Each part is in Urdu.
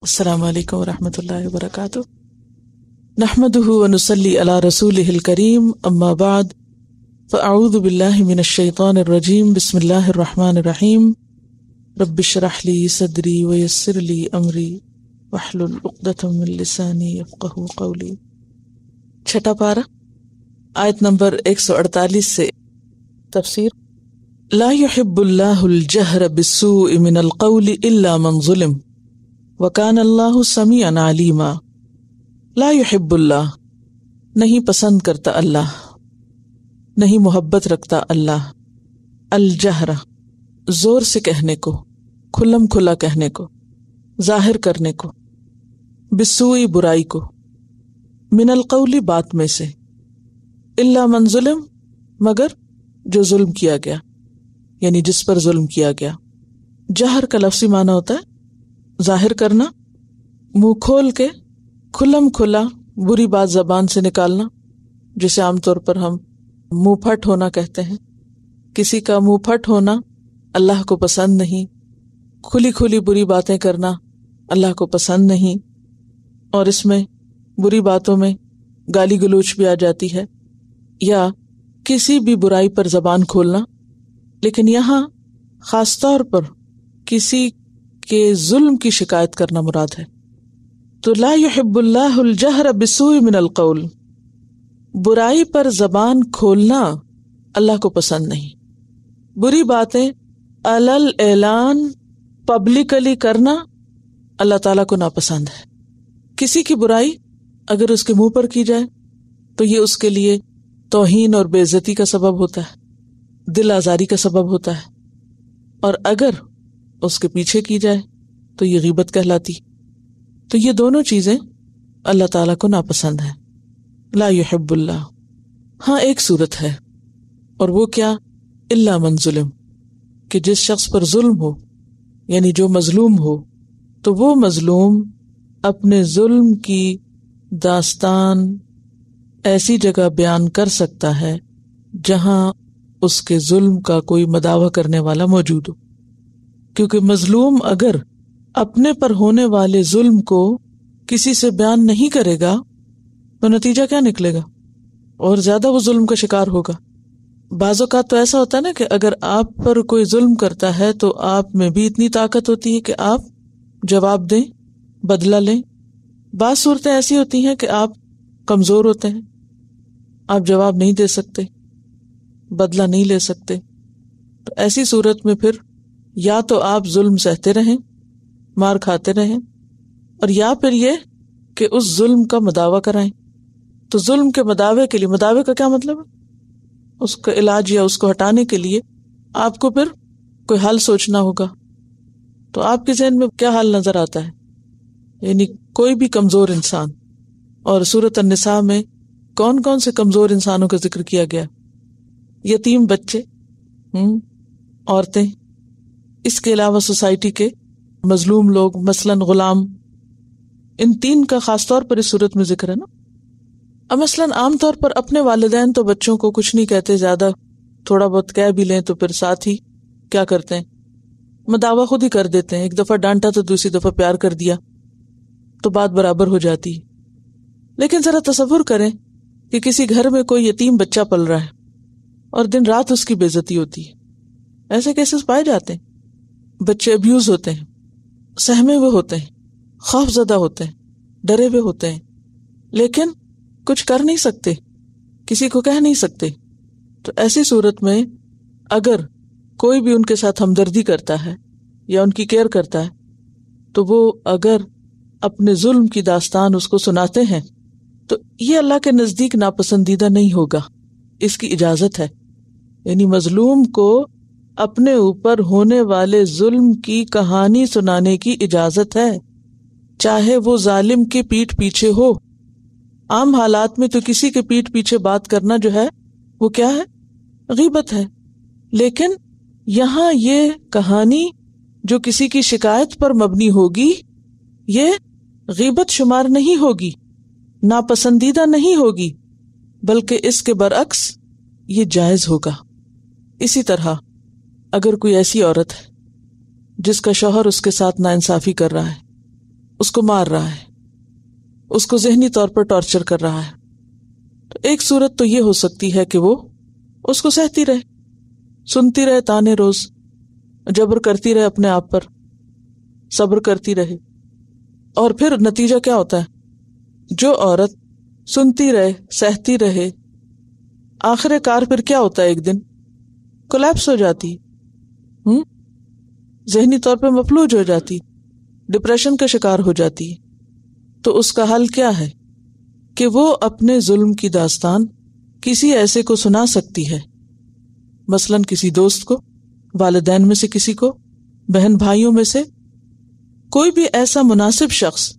السلام علیکم ورحمۃ اللہ وبرکاتہ، نحمدہ ونصلی علی رسولہ الکریم، اما بعد فاعوذ باللہ من الشیطان الرجیم، بسم اللہ الرحمن الرحیم، رب اشرح لی صدری ویسر لی امری واحلل عقدۃ من لسانی یفقہوا قولی۔ چھٹا پارہ، آیت نمبر 148 سے تفسیر۔ لا يحب اللہ الجہر بالسوء من القول الا من ظلم وَكَانَ اللَّهُ سَمِيعًا عَلِيمًا۔ لا يحب اللہ، نہیں پسند کرتا اللہ، نہیں محبت رکھتا اللہ، الجہر، زور سے کہنے کو، کھلم کھلا کہنے کو، ظاہر کرنے کو، بالسوء، برائی کو، من القول، بات میں سے، الا من ظلم، مگر جو ظلم کیا گیا، یعنی جس پر ظلم کیا گیا۔ جہر کا لفظی معنی ہوتا ہے ظاہر کرنا، منہ کھول کے کھلم کھلا بری بات زبان سے نکالنا، جسے عام طور پر ہم منہ پھٹ ہونا کہتے ہیں۔ کسی کا منہ پھٹ ہونا اللہ کو پسند نہیں، کھلی کھلی بری باتیں کرنا اللہ کو پسند نہیں، اور اس میں بری باتوں میں گالی گلوچ بھی آ جاتی ہے، یا کسی بھی برائی پر زبان کھولنا۔ لیکن یہاں خاص طور پر کسی کہ ظلم کی شکایت کرنا مراد ہے۔ تو لا يحب اللہ الجہر بالسوء من القول، برائی پر زبان کھولنا اللہ کو پسند نہیں۔ بری باتیں علل اعلان پبلکلی کرنا اللہ تعالیٰ کو ناپسند ہے۔ کسی کی برائی اگر اس کے منہ پر کی جائے تو یہ اس کے لیے توہین اور بے عزتی کا سبب ہوتا ہے، دل آزاری کا سبب ہوتا ہے، اور اگر اس کے پیچھے کی جائے تو یہ غیبت کہلاتی۔ تو یہ دونوں چیزیں اللہ تعالیٰ کو ناپسند ہیں، لا يحب اللہ۔ ہاں ایک صورت ہے، اور وہ کیا؟ الا من ظلم، کہ جس شخص پر ظلم ہو، یعنی جو مظلوم ہو، تو وہ مظلوم اپنے ظلم کی داستان ایسی جگہ بیان کر سکتا ہے جہاں اس کے ظلم کا کوئی مداوع کرنے والا موجود ہو۔ کیونکہ مظلوم اگر اپنے پر ہونے والے ظلم کو کسی سے بیان نہیں کرے گا تو نتیجہ کیا نکلے گا؟ اور زیادہ وہ ظلم کا شکار ہوگا۔ بعض اوقات تو ایسا ہوتا ہے نا کہ اگر آپ پر کوئی ظلم کرتا ہے تو آپ میں بھی اتنی طاقت ہوتی ہے کہ آپ جواب دیں، بدلہ لیں۔ بعض صورتیں ایسی ہوتی ہیں کہ آپ کمزور ہوتے ہیں، آپ جواب نہیں دے سکتے، بدلہ نہیں لے سکتے۔ تو ایسی صورت میں پھر یا تو آپ ظلم سہتے رہیں، مار کھاتے رہیں، اور یا پھر یہ کہ اس ظلم کا مداوع کرائیں۔ تو ظلم کے مداوع کے لیے، مداوع کا کیا مطلب ہے؟ اس کا علاج یا اس کو ہٹانے کے لیے آپ کو پھر کوئی حل سوچنا ہوگا۔ تو آپ کے ذہن میں کیا حل نظر آتا ہے؟ یعنی کوئی بھی کمزور انسان، اور سورۃ النساء میں کون کون سے کمزور انسانوں کا ذکر کیا گیا؟ یتیم بچے، عورتیں، اس کے علاوہ سوسائٹی کے مظلوم لوگ، مثلاً غلام، ان تین کا خاص طور پر اس صورت میں ذکر ہے نا۔ اب مثلاً عام طور پر اپنے والدین تو بچوں کو کچھ نہیں کہتے، زیادہ تھوڑا بہت کہہ بھی لیں تو پھر ساتھ ہی کیا کرتے ہیں، مداوع خود ہی کر دیتے ہیں۔ ایک دفعہ ڈانٹا تو دوسری دفعہ پیار کر دیا تو بات برابر ہو جاتی ہے۔ لیکن ذرا تصور کریں کہ کسی گھر میں کوئی یتیم بچہ پل رہا ہے اور دن رات اس کی بے عزتی ہوتی ہے۔ ایسے کیسز پائے جاتے ہیں، بچے ابیوز ہوتے ہیں، سہمے ہوئے ہوتے ہیں، خوف زدہ ہوتے ہیں، ڈرے ہوئے ہوتے ہیں، لیکن کچھ کر نہیں سکتے، کسی کو کہہ نہیں سکتے۔ تو ایسی صورت میں اگر کوئی بھی ان کے ساتھ ہمدردی کرتا ہے یا ان کی کیئر کرتا ہے تو وہ اگر اپنے ظلم کی داستان اس کو سناتے ہیں تو یہ اللہ کے نزدیک ناپسندیدہ نہیں ہوگا، اس کی اجازت ہے۔ یعنی مظلوم کو اپنے اوپر ہونے والے ظلم کی کہانی سنانے کی اجازت ہے، چاہے وہ ظالم کی پیٹھ پیچھے ہو۔ عام حالات میں تو کسی کے پیٹھ پیچھے بات کرنا جو ہے وہ کیا ہے؟ غیبت ہے۔ لیکن یہاں یہ کہانی جو کسی کی شکایت پر مبنی ہوگی، یہ غیبت شمار نہیں ہوگی، ناپسندیدہ نہیں ہوگی، بلکہ اس کے برعکس یہ جائز ہوگا۔ اسی طرح اگر کوئی ایسی عورت ہے جس کا شوہر اس کے ساتھ ناانصافی کر رہا ہے، اس کو مار رہا ہے، اس کو ذہنی طور پر ٹارچر کر رہا ہے، تو ایک صورت تو یہ ہو سکتی ہے کہ وہ اس کو سہتی رہے، سنتی رہے تانے روز، جبر کرتی رہے اپنے آپ پر، صبر کرتی رہے. اور پھر نتیجہ کیا ہوتا ہے؟ جو عورت سنتی رہے، سہتی رہے، آخر کار پھر کیا ہوتا ہے؟ ایک دن کولیپس ہو جاتی، ذہنی طور پہ مفلوج ہو جاتی، ڈپریشن کا شکار ہو جاتی. تو اس کا حل کیا ہے؟ کہ وہ اپنے ظلم کی داستان کسی ایسے کو سنا سکتی ہے، مثلاً کسی دوست کو، والدین میں سے کسی کو، بہن بھائیوں میں سے کوئی بھی ایسا مناسب شخص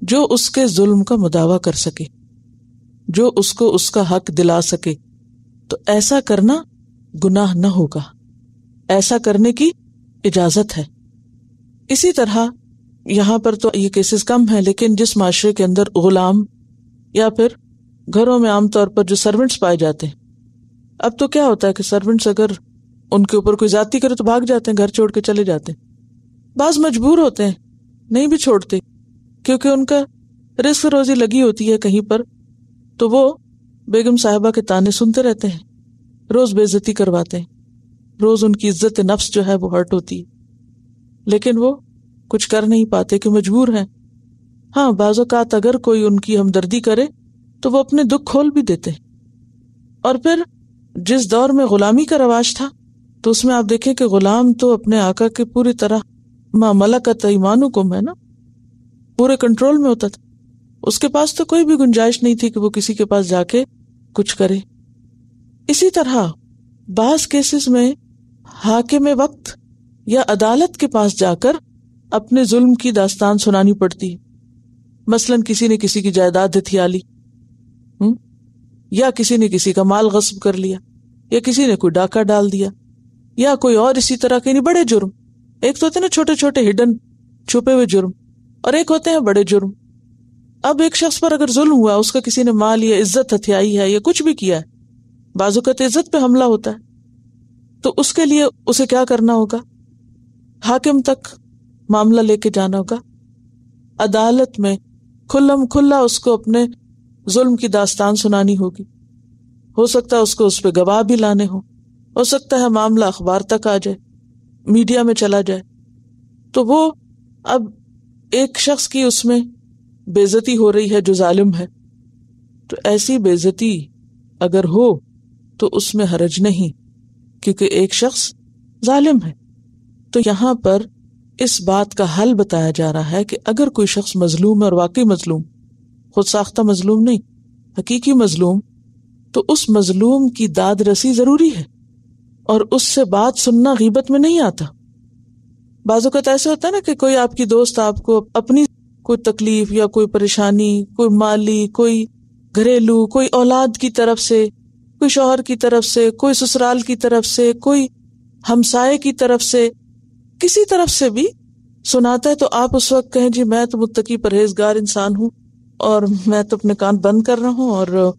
جو اس کے ظلم کا مداوع کر سکے، جو اس کو اس کا حق دلا سکے. تو ایسا کرنا گناہ نہ ہوگا، ایسا کرنے کی اجازت ہے. اسی طرح یہاں پر تو یہ کیسز کم ہیں، لیکن جس معاشرے کے اندر غلام یا پھر گھروں میں عام طور پر جو سرونٹس پائے جاتے ہیں، اب تو کیا ہوتا ہے کہ سرونٹس اگر ان کے اوپر کوئی زیادتی کرے تو بھاگ جاتے ہیں، گھر چھوڑ کے چلے جاتے ہیں. بعض مجبور ہوتے ہیں، نہیں بھی چھوڑتے، کیونکہ ان کا رزق روزی لگی ہوتی ہے کہیں پر، تو وہ بیگم صاحبہ کے تانے سنتے رہتے ہیں، روز بے عزتی کرواتے ہیں، روز ان کی عزت نفس جو ہے وہ ہرٹ ہوتی ہے، لیکن وہ کچھ کر نہیں پاتے کہ مجبور ہیں. ہاں بعض اوقات اگر کوئی ان کی ہمدردی کرے تو وہ اپنے دکھ کھول بھی دیتے. اور پھر جس دور میں غلامی کا رواج تھا تو اس میں آپ دیکھیں کہ غلام تو اپنے آقا کے پوری طرح ما ملکت ایمانکم ہے نا، پورے کنٹرول میں ہوتا تھا، اس کے پاس تو کوئی بھی گنجائش نہیں تھی کہ وہ کسی کے پاس جا کے کچھ کرے. اسی طرح بعض کیسز میں حاکم وقت یا عدالت کے پاس جا کر اپنے ظلم کی داستان سنانی پڑتی ہے. مثلاً کسی نے کسی کی جائیداد ہتھیا لی، یا کسی نے کسی کا مال غصب کر لیا، یا کسی نے کوئی ڈاکہ ڈال دیا، یا کوئی اور اسی طرح کے بڑے جرم. ایک تو ہوتے ہیں نا چھوٹے چھوٹے ہڈن چھپے ہوئے جرم، اور ایک ہوتے ہیں بڑے جرم. اب ایک شخص پر اگر ظلم ہوا، اس کا کسی نے مال یا عزت ہتھیائی ہے یا کچھ بھی کیا ہے، بعض اوقات عزت پہ حملہ ہوتا ہے، تو اس کے لیے اسے کیا کرنا ہوگا؟ حاکم تک معاملہ لے کے جانا ہوگا، عدالت میں کھلم کھلا اس کو اپنے ظلم کی داستان سنانی ہوگی. ہو سکتا ہے اس کو اس پہ گواہ بھی لانے ہو سکتا ہے معاملہ اخبار تک آ جائے، میڈیا میں چلا جائے. تو وہ اب ایک شخص کی اس میں بے عزتی ہو رہی ہے جو ظالم ہے، تو ایسی بے عزتی اگر ہو تو اس میں حرج نہیں، کیونکہ ایک شخص ظالم ہے. تو یہاں پر اس بات کا حل بتایا جا رہا ہے کہ اگر کوئی شخص مظلوم ہے، اور واقعی مظلوم، خود ساختہ مظلوم نہیں، حقیقی مظلوم، تو اس مظلوم کی داد رسی ضروری ہے، اور اس سے بات سننا غیبت میں نہیں آتا. بعض اوقات ایسے ہوتا ہے نا کہ کوئی آپ کی دوست آپ کو اپنی کوئی تکلیف یا کوئی پریشانی، کوئی مالی، کوئی گھریلو، کوئی اولاد کی طرف سے، کوئی شوہر کی طرف سے، کوئی سسرال کی طرف سے، کوئی ہمسائے کی طرف سے، کسی طرف سے بھی سناتا ہے، تو آپ اس وقت کہیں جی میں تو متقی پرہیزگار انسان ہوں اور میں تو اپنے کان بند کر رہا ہوں اور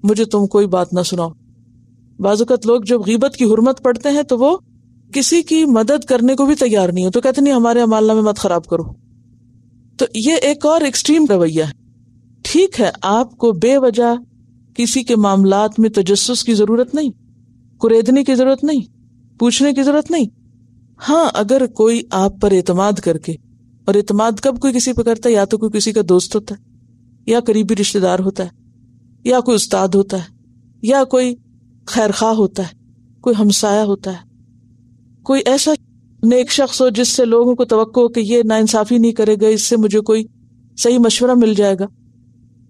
مجھے تم کوئی بات نہ سناؤ. بعض اوقات لوگ جب غیبت کی حرمت پڑھتے ہیں تو وہ کسی کی مدد کرنے کو بھی تیار نہیں ہو، تو کہتے نہیں ہمارے معاملہ میں مت خراب کرو. تو یہ ایک اور ایکسٹریم رویہ ہے. ٹھیک ہے، آپ کو بے وجہ کسی کے معاملات میں تجسس کی ضرورت نہیں، کریدنے کی ضرورت نہیں، پوچھنے کی ضرورت نہیں. ہاں اگر کوئی آپ پر اعتماد کر کے، اور اعتماد کب کوئی کسی پہ کرتا ہے؟ یا تو کوئی کسی کا دوست ہوتا ہے، یا قریبی رشتہ دار ہوتا ہے، یا کوئی استاد ہوتا ہے، یا کوئی خیر خواہ ہوتا ہے، کوئی ہمسایہ ہوتا ہے، کوئی ایسا نیک شخص ہو جس سے لوگوں کو توقع ہو کہ یہ ناانصافی نہیں کرے گا، اس سے مجھے کوئی صحیح مشورہ مل جائے گا.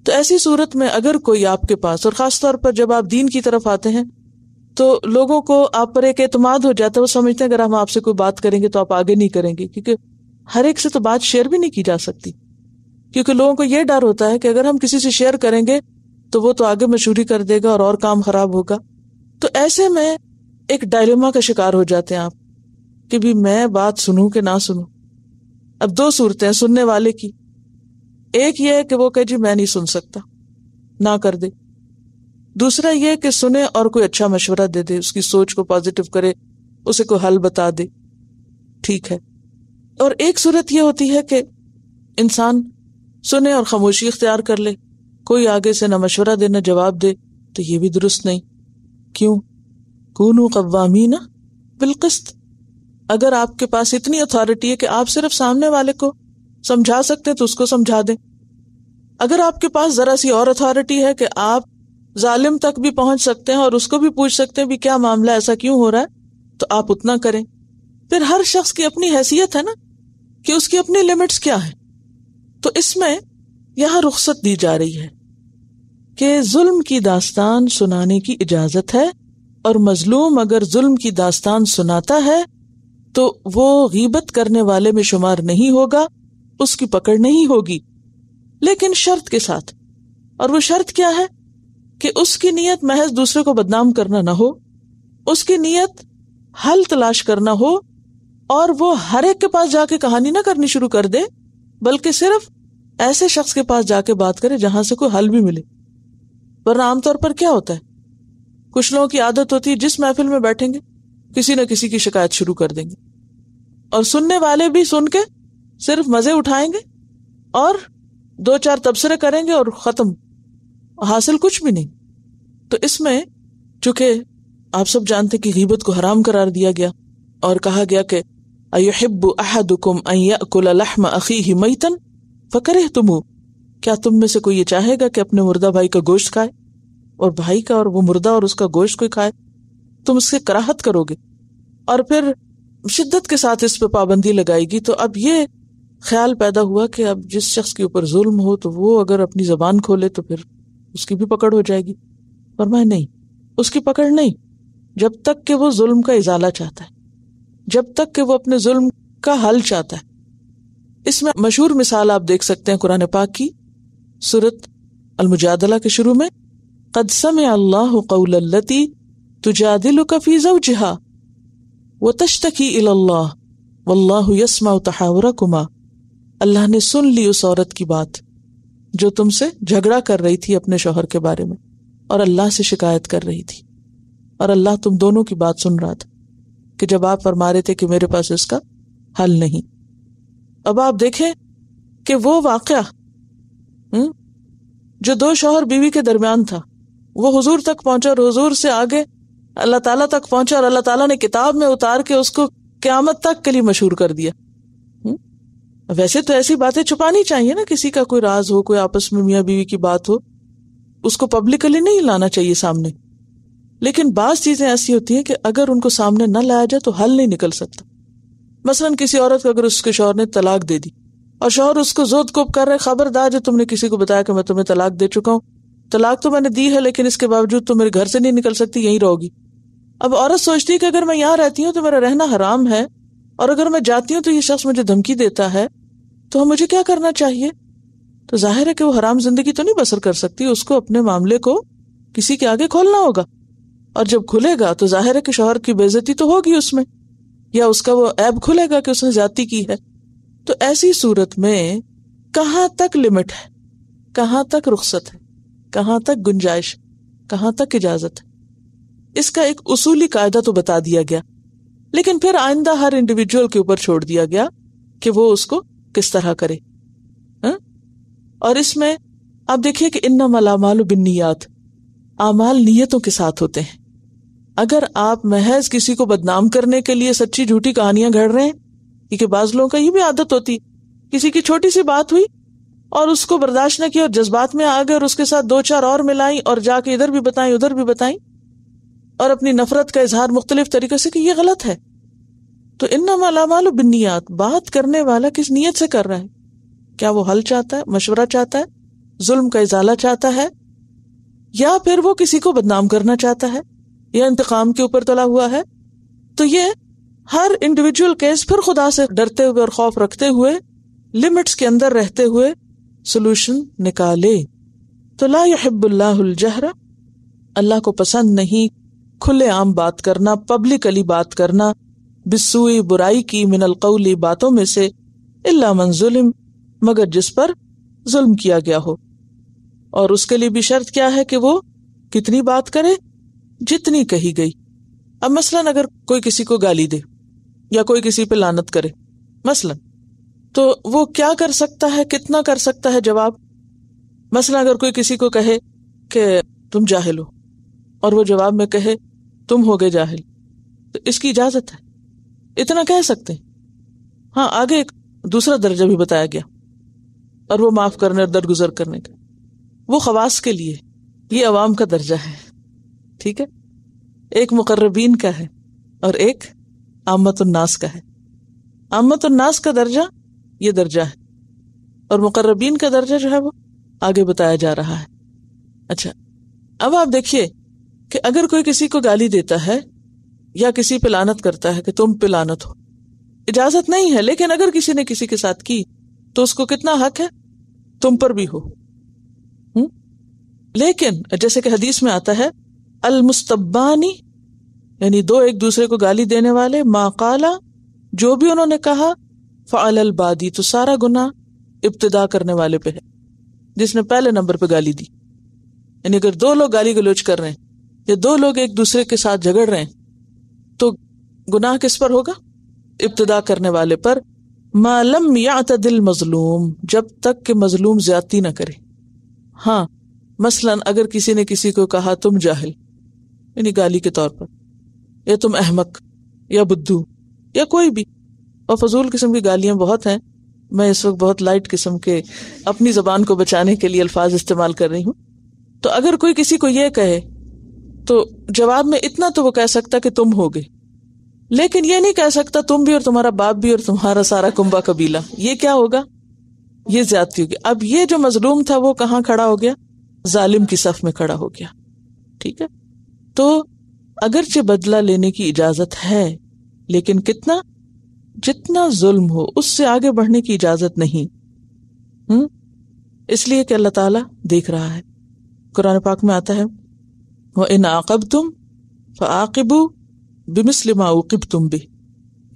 تو ایسی صورت میں اگر کوئی آپ کے پاس، اور خاص طور پر جب آپ دین کی طرف آتے ہیں تو لوگوں کو آپ پر ایک اعتماد ہو جاتا ہے، وہ سمجھتے ہیں اگر ہم آپ سے کوئی بات کریں گے تو آپ آگے نہیں کریں گے، کیونکہ ہر ایک سے تو بات شیئر بھی نہیں کی جا سکتی، کیونکہ لوگوں کو یہ ڈر ہوتا ہے کہ اگر ہم کسی سے شیئر کریں گے تو وہ تو آگے مشوری کر دے گا اور کام خراب ہوگا. تو ایسے میں ایک ڈائلیما کا شکار ہو جاتے ہیں آپ کہ بھی میں بات سنوں کہ نہ سنوں. اب دو صورتیں ہیں سننے والے کی، ایک یہ ہے کہ وہ کہے جی میں نہیں سن سکتا، نہ کر دے. دوسرا یہ کہ سنے اور کوئی اچھا مشورہ دے دے، اس کی سوچ کو پازیٹو کرے، اسے کوئی حل بتا دے، ٹھیک ہے. اور ایک صورت یہ ہوتی ہے کہ انسان سنے اور خاموشی اختیار کر لے، کوئی آگے سے نہ مشورہ دے نہ جواب دے، تو یہ بھی درست نہیں۔ کیوں؟ کونوا قوامین بالقسط۔ اگر آپ کے پاس اتنی اتھارٹی ہے کہ آپ صرف سامنے والے کو سمجھا سکتے تو اس کو سمجھا دیں، اگر آپ کے پاس ذرا سی اور اتھارٹی ہے کہ آپ ظالم تک بھی پہنچ سکتے ہیں اور اس کو بھی پوچھ سکتے ہیں بھی کیا معاملہ، ایسا کیوں ہو رہا ہے، تو آپ اتنا کریں۔ پھر ہر شخص کی اپنی حیثیت ہے نا، کہ اس کی اپنی لمٹس کیا ہے، تو اس میں یہاں رخصت دی جا رہی ہے کہ ظلم کی داستان سنانے کی اجازت ہے، اور مظلوم اگر ظلم کی داستان سناتا ہے تو وہ غیبت کرنے والے میں شمار نہیں ہوگا، اس کی پکڑ نہیں ہوگی، لیکن شرط کے ساتھ۔ اور وہ شرط کیا ہے؟ کہ اس کی نیت محض دوسرے کو بدنام کرنا نہ ہو، اس کی نیت حل تلاش کرنا ہو، اور وہ ہر ایک کے پاس جا کے کہانی نہ کرنی شروع کر دے، بلکہ صرف ایسے شخص کے پاس جا کے بات کرے جہاں سے کوئی حل بھی ملے۔ ورنہ عام طور پر کیا ہوتا ہے، کچھ لوگوں کی عادت ہوتی ہے جس محفل میں بیٹھیں گے کسی نہ کسی کی شکایت شروع کر دیں گے، اور سننے والے بھی سن کے صرف مزے اٹھائیں گے اور 2-4 تبصرے کریں گے اور ختم، حاصل کچھ بھی نہیں۔ تو اس میں چونکہ آپ سب جانتے کہ غیبت کو حرام قرار دیا گیا، اور کہا گیا کہ اَيُحِبُّ أَحَدُكُمْ أَن يَأْكُلَ لَحْمَ أَخِيهِ مَيْتًا فَكَرِهْتُمُوهُ، کیا تم میں سے کوئی یہ چاہے گا کہ اپنے مردہ بھائی کا گوشت کھائے، اور بھائی کا اور وہ مردہ اور اس کا گوشت کوئی کھائے، تم اس سے کراہت کرو گے۔ اور پھر شدت کے ساتھ اس پہ پابندی لگائی گی۔ تو اب یہ خیال پیدا ہوا کہ اب جس شخص کے اوپر ظلم ہو تو وہ اگر اپنی زبان کھولے تو پھر اس کی بھی پکڑ ہو جائے گی۔ فرمایا نہیں، اس کی پکڑ نہیں، جب تک کہ وہ ظلم کا ازالہ چاہتا ہے، جب تک کہ وہ اپنے ظلم کا حل چاہتا ہے۔ اس میں مشہور مثال آپ دیکھ سکتے ہیں قرآن پاک کی، سورۃ المجادلہ کے شروع میں قد سمع اللہ قول التی تجادلک فی زوجہا وتشتکی الی اللہ واللہ یسمع تحاورکما، اللہ نے سن لی اس عورت کی بات جو تم سے جھگڑا کر رہی تھی اپنے شوہر کے بارے میں، اور اللہ سے شکایت کر رہی تھی، اور اللہ تم دونوں کی بات سن رہا تھا کہ جب آپ فرما رہے تھے کہ میرے پاس اس کا حل نہیں۔ اب آپ دیکھیں کہ وہ واقعہ جو 2 شوہر بیوی کے درمیان تھا وہ حضور تک پہنچا، اور حضور سے آگے اللہ تعالیٰ تک پہنچا، اور اللہ تعالیٰ نے کتاب میں اتار کے اس کو قیامت تک کے لیے مشہور کر دیا۔ ویسے تو ایسی باتیں چھپانی چاہیے نا، کسی کا کوئی راز ہو، کوئی آپس میں میاں بیوی کی بات ہو، اس کو پبلکلی نہیں لانا چاہیے سامنے، لیکن بعض چیزیں ایسی ہوتی ہیں کہ اگر ان کو سامنے نہ لایا جائے تو حل نہیں نکل سکتا۔ مثلاً کسی عورت کو اگر اس کے شوہر نے طلاق دے دی اور شوہر اس کو زود کوب کر رہے، خبردار جو تم نے کسی کو بتایا کہ میں تمہیں طلاق دے چکا ہوں، طلاق تو میں نے دی ہے لیکن اس کے باوجود تم میرے گھر سے نہیں نکل سکتی، یہیں رہو گی۔ اب عورت سوچتی ہے کہ اگر میں یہاں رہتی ہوں تو میرا رہنا حرام ہے، اور اگر میں جاتی ہوں تو یہ شخص مجھے دھمکی دیتا ہے، تو مجھے کیا کرنا چاہیے؟ تو ظاہر ہے کہ وہ حرام زندگی تو نہیں بسر کر سکتی، اس کو اپنے معاملے کو کسی کے آگے کھولنا ہوگا، اور جب کھلے گا تو ظاہر ہے کہ شوہر کی بے عزتی تو ہوگی اس میں، یا اس کا وہ عیب کھلے گا کہ اس نے زیادتی کی ہے۔ تو ایسی صورت میں کہاں تک لمٹ ہے، کہاں تک رخصت ہے، کہاں تک گنجائش، کہاں تک اجازت ہے، اس کا ایک اصولی قاعدہ تو بتا دیا گیا، لیکن پھر آئندہ ہر انڈیویجول کے اوپر چھوڑ دیا گیا کہ وہ اس کو کس طرح کرے۔ اور اس میں آپ دیکھیے کہ انما الاعمال بالنیات، اعمال نیتوں کے ساتھ ہوتے ہیں۔ اگر آپ محض کسی کو بدنام کرنے کے لیے سچی جھوٹی کہانیاں گھڑ رہے ہیں، کیونکہ بعض لوگوں کا یہ بھی عادت ہوتی، کسی کی چھوٹی سی بات ہوئی اور اس کو برداشت نہ کیا اور جذبات میں آ گئے اور اس کے ساتھ 2-4 اور ملائیں اور جا کے ادھر بھی بتائیں ادھر بھی بتائیں، اور اپنی نفرت کا اظہار مختلف طریقے سے کہ یہ غلط ہے۔ تو انما الاعمال بالنیات، بات کرنے والا کس نیت سے کر رہا ہے؟ کیا وہ حل چاہتا ہے، مشورہ چاہتا ہے، ظلم کا ازالہ چاہتا ہے، یا پھر وہ کسی کو بدنام کرنا چاہتا ہے، یا انتقام کے اوپر تلا ہوا ہے؟ تو یہ ہر انڈیویجول کیس پھر خدا سے ڈرتے ہوئے اور خوف رکھتے ہوئے، لمٹس کے اندر رہتے ہوئے سولوشن نکالے۔ تو لا يحب اللہ الجہر، اللہ کو پسند نہیں کھلے عام بات کرنا، پبلکلی بات کرنا، بالسوء برائی کی، من القول باتوں میں سے، الا من ظلم مگر جس پر ظلم کیا گیا ہو۔ اور اس کے لیے بھی شرط کیا ہے کہ وہ کتنی بات کرے؟ جتنی کہی گئی۔ اب مثلاً اگر کوئی کسی کو گالی دے یا کوئی کسی پہ لعنت کرے مثلاً، تو وہ کیا کر سکتا ہے، کتنا کر سکتا ہے جواب. مثلا اگر کوئی کسی کو کہے کہ تم جاہل ہو اور وہ جواب میں کہے تم ہو گئے جاہل، تو اس کی اجازت ہے، اتنا کہہ سکتے ہیں. ہاں آگے ایک دوسرا درجہ بھی بتایا گیا، اور وہ معاف کرنے اور درگزر کرنے کا، وہ خواص کے لیے، یہ عوام کا درجہ ہے. ٹھیک ہے، ایک مقربین کا ہے اور ایک عامت الناس کا ہے. عامت الناس کا درجہ یہ درجہ ہے، اور مقربین کا درجہ جو ہے وہ آگے بتایا جا رہا ہے. اچھا، اب آپ دیکھیے کہ اگر کوئی کسی کو گالی دیتا ہے یا کسی پہ لعنت کرتا ہے کہ تم پہ لعنت ہو، اجازت نہیں ہے، لیکن اگر کسی نے کسی کے ساتھ کی تو اس کو کتنا حق ہے، تم پر بھی ہو. لیکن جیسے کہ حدیث میں آتا ہے المستبانی، یعنی دو ایک دوسرے کو گالی دینے والے، ما قالا، جو بھی انہوں نے کہا، فعل البادی، تو سارا گناہ ابتدا کرنے والے پہ ہے، جس نے پہلے نمبر پہ گالی دی. یعنی اگر دو لوگ گالی گلوچ کر رہے ہیں یا دو لوگ ایک دوسرے کے ساتھ جھگڑ رہے ہیں تو گناہ کس پر ہوگا؟ ابتدا کرنے والے پر. ما لم یعتد المظلوم، جب تک کہ مظلوم زیادتی نہ کرے. ہاں مثلا اگر کسی نے کسی کو کہا تم جاہل، یعنی گالی کے طور پر، یا تم احمق یا بدھو یا کوئی بھی، اور فضول قسم کی گالیاں بہت ہیں، میں اس وقت بہت لائٹ قسم کے اپنی زبان کو بچانے کے لیے الفاظ استعمال کر رہی ہوں. تو اگر کوئی کسی کو یہ کہے تو جواب میں اتنا تو وہ کہہ سکتا کہ تم ہوگے، لیکن یہ نہیں کہہ سکتا تم بھی اور تمہارا باپ بھی اور تمہارا سارا کنبا قبیلہ. یہ کیا ہوگا؟ یہ زیادتی ہوگی. اب یہ جو مظلوم تھا وہ کہاں کھڑا ہو گیا؟ ظالم کی صف میں کھڑا ہو گیا. ٹھیک ہے، تو اگرچہ بدلہ لینے کی اجازت ہے، لیکن کتنا؟ جتنا ظلم ہو اس سے آگے بڑھنے کی اجازت نہیں. اس لیے کہ اللہ تعالیٰ دیکھ رہا ہے. قرآن پاک میں آتا ہے وَإِنْ عَاقَبْتُمْ فَعَاقِبُوا بِمِثْلِ مَا عُوقِبْتُمْ بِهِ،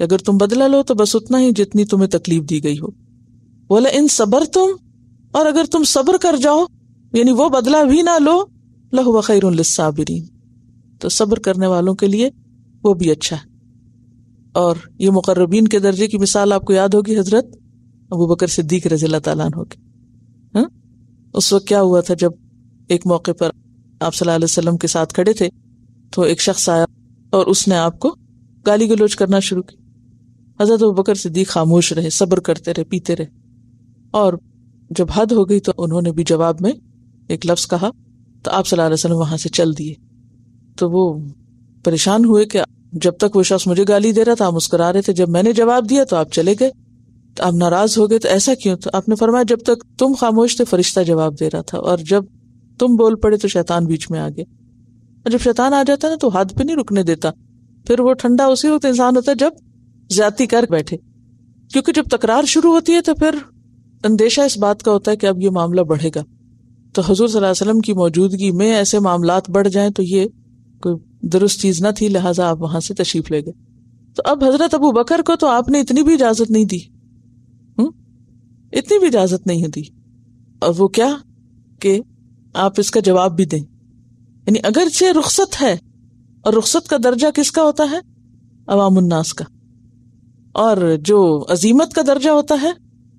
اگر تم بدلہ لو تو بس اتنا ہی جتنی تمہیں تکلیف دی گئی ہو. وَلَئِنْ صَبَرْتُمْ، اور اگر تم صبر کر جاؤ، یعنی وہ بدلہ بھی نہ لو، لَهُوَ خَيْرٌ لِلصَّابِرِينَ، تو صبر کرنے والوں کے لیے وہ بھی اچھا ہے. اور یہ مقربین کے درجے کی مثال آپ کو یاد ہوگی، حضرت ابوبکر صدیق رضی اللہ تعالیٰ عنہ کی. اس وقت کیا ہوا تھا، جب ایک موقع پر آپ صلی اللہ علیہ وسلم کے ساتھ کھڑے تھے تو ایک شخص آیا اور اس نے آپ کو گالی گلوچ کرنا شروع کی. حضرت ابوبکر صدیق خاموش رہے، صبر کرتے رہے، پیتے رہے، اور جب حد ہو گئی تو انہوں نے بھی جواب میں ایک لفظ کہا تو آپ صلی اللہ علیہ وسلم وہاں سے چل دیے. تو وہ پریشان ہوئے کہ جب تک وہ شخص مجھے گالی دے رہا تھا آپ مسکرا رہے تھے، جب میں نے جواب دیا تو آپ چلے گئے، تو آپ ناراض ہو گئے. تو ایسا کیوں؟ تو آپ نے فرمایا جب تک تم خاموش تھے فرشتہ جواب دے رہا تھا، اور جب تم بول پڑے تو شیطان بیچ میں آ گیا. اور جب شیطان آ جاتا ہے نا تو حد پہ نہیں رکنے دیتا، پھر وہ ٹھنڈا اسی وقت انسان ہوتا ہے جب زیادتی کر بیٹھے، کیونکہ جب تکرار شروع ہوتی ہے تو پھر اندیشہ اس بات کا ہوتا ہے کہ اب یہ معاملہ بڑھے گا. تو حضور صلی اللہ علیہ وسلم کی موجودگی میں ایسے معاملات بڑھ جائیں تو یہ کوئی درست چیز نہ تھی، لہٰذا آپ وہاں سے تشریف لے گئے. تو اب حضرت ابو بکر کو تو آپ نے اتنی بھی اجازت نہیں دی، اتنی بھی اجازت نہیں دی. اور وہ کیا کہ آپ اس کا جواب بھی دیں. یعنی اگرچہ رخصت ہے، اور رخصت کا درجہ کس کا ہوتا ہے؟ عوام الناس کا. اور جو عزیمت کا درجہ ہوتا ہے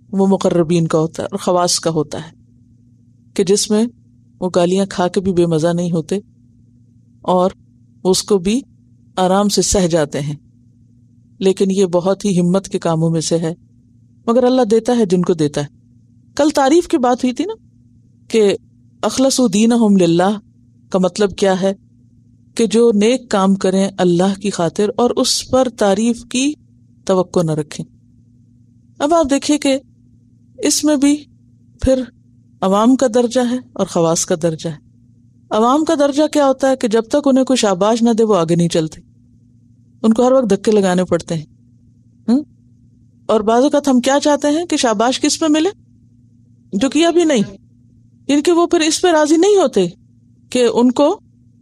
وہ مقربین کا ہوتا ہے اور خواص کا ہوتا ہے، کہ جس میں وہ گالیاں کھا کے بھی بے مزہ نہیں ہوتے اور اس کو بھی آرام سے سہ جاتے ہیں. لیکن یہ بہت ہی ہمت کے کاموں میں سے ہے، مگر اللہ دیتا ہے جن کو دیتا ہے. کل تعریف کی بات ہوئی تھی نا کہ اخلصوا دینہم للہ کا مطلب کیا ہے؟ کہ جو نیک کام کریں اللہ کی خاطر اور اس پر تعریف کی توقع نہ رکھیں. اب آپ دیکھیے کہ اس میں بھی پھر عوام کا درجہ ہے اور خواص کا درجہ ہے. عوام کا درجہ کیا ہوتا ہے کہ جب تک انہیں کوئی شاباش نہ دے وہ آگے نہیں چلتے، ان کو ہر وقت دھکے لگانے پڑتے ہیں. اور بعض اوقات ہم کیا چاہتے ہیں کہ شاباش کس میں ملے؟ جو کیا بھی نہیں، یعنی کہ وہ پھر اس پہ راضی نہیں ہوتے کہ ان کو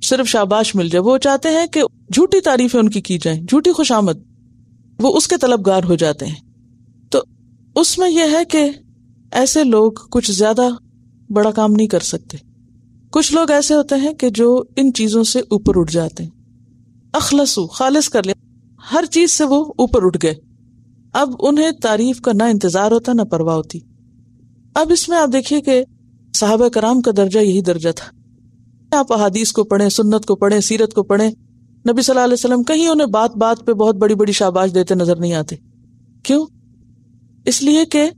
صرف شاباش مل جائے، وہ چاہتے ہیں کہ جھوٹی تعریفیں ان کی جائیں، جھوٹی خوش آمد، وہ اس کے طلبگار ہو جاتے ہیں. تو اس میں یہ ہے کہ ایسے لوگ کچھ زیادہ بڑا کام نہیں کر سکتے. کچھ لوگ ایسے ہوتے ہیں کہ جو ان چیزوں سے اوپر اٹھ جاتے ہیں، اخلصو، خالص کر لیا، ہر چیز سے وہ اوپر اٹھ گئے. اب انہیں تعریف کا نہ انتظار ہوتا نہ پرواہ ہوتی. اب اس میں آپ دیکھیے کہ صحابہ کرام کا درجہ یہی درجہ تھا. آپ احادیث کو پڑھیں، سنت کو پڑھیں، سیرت کو پڑھیں، نبی صلی اللہ علیہ وسلم کہیں انہیں بات بات پہ بہت بڑی بڑی شاباش دیتے نظر نہیں آتے. کیوں؟ اس لیے کہ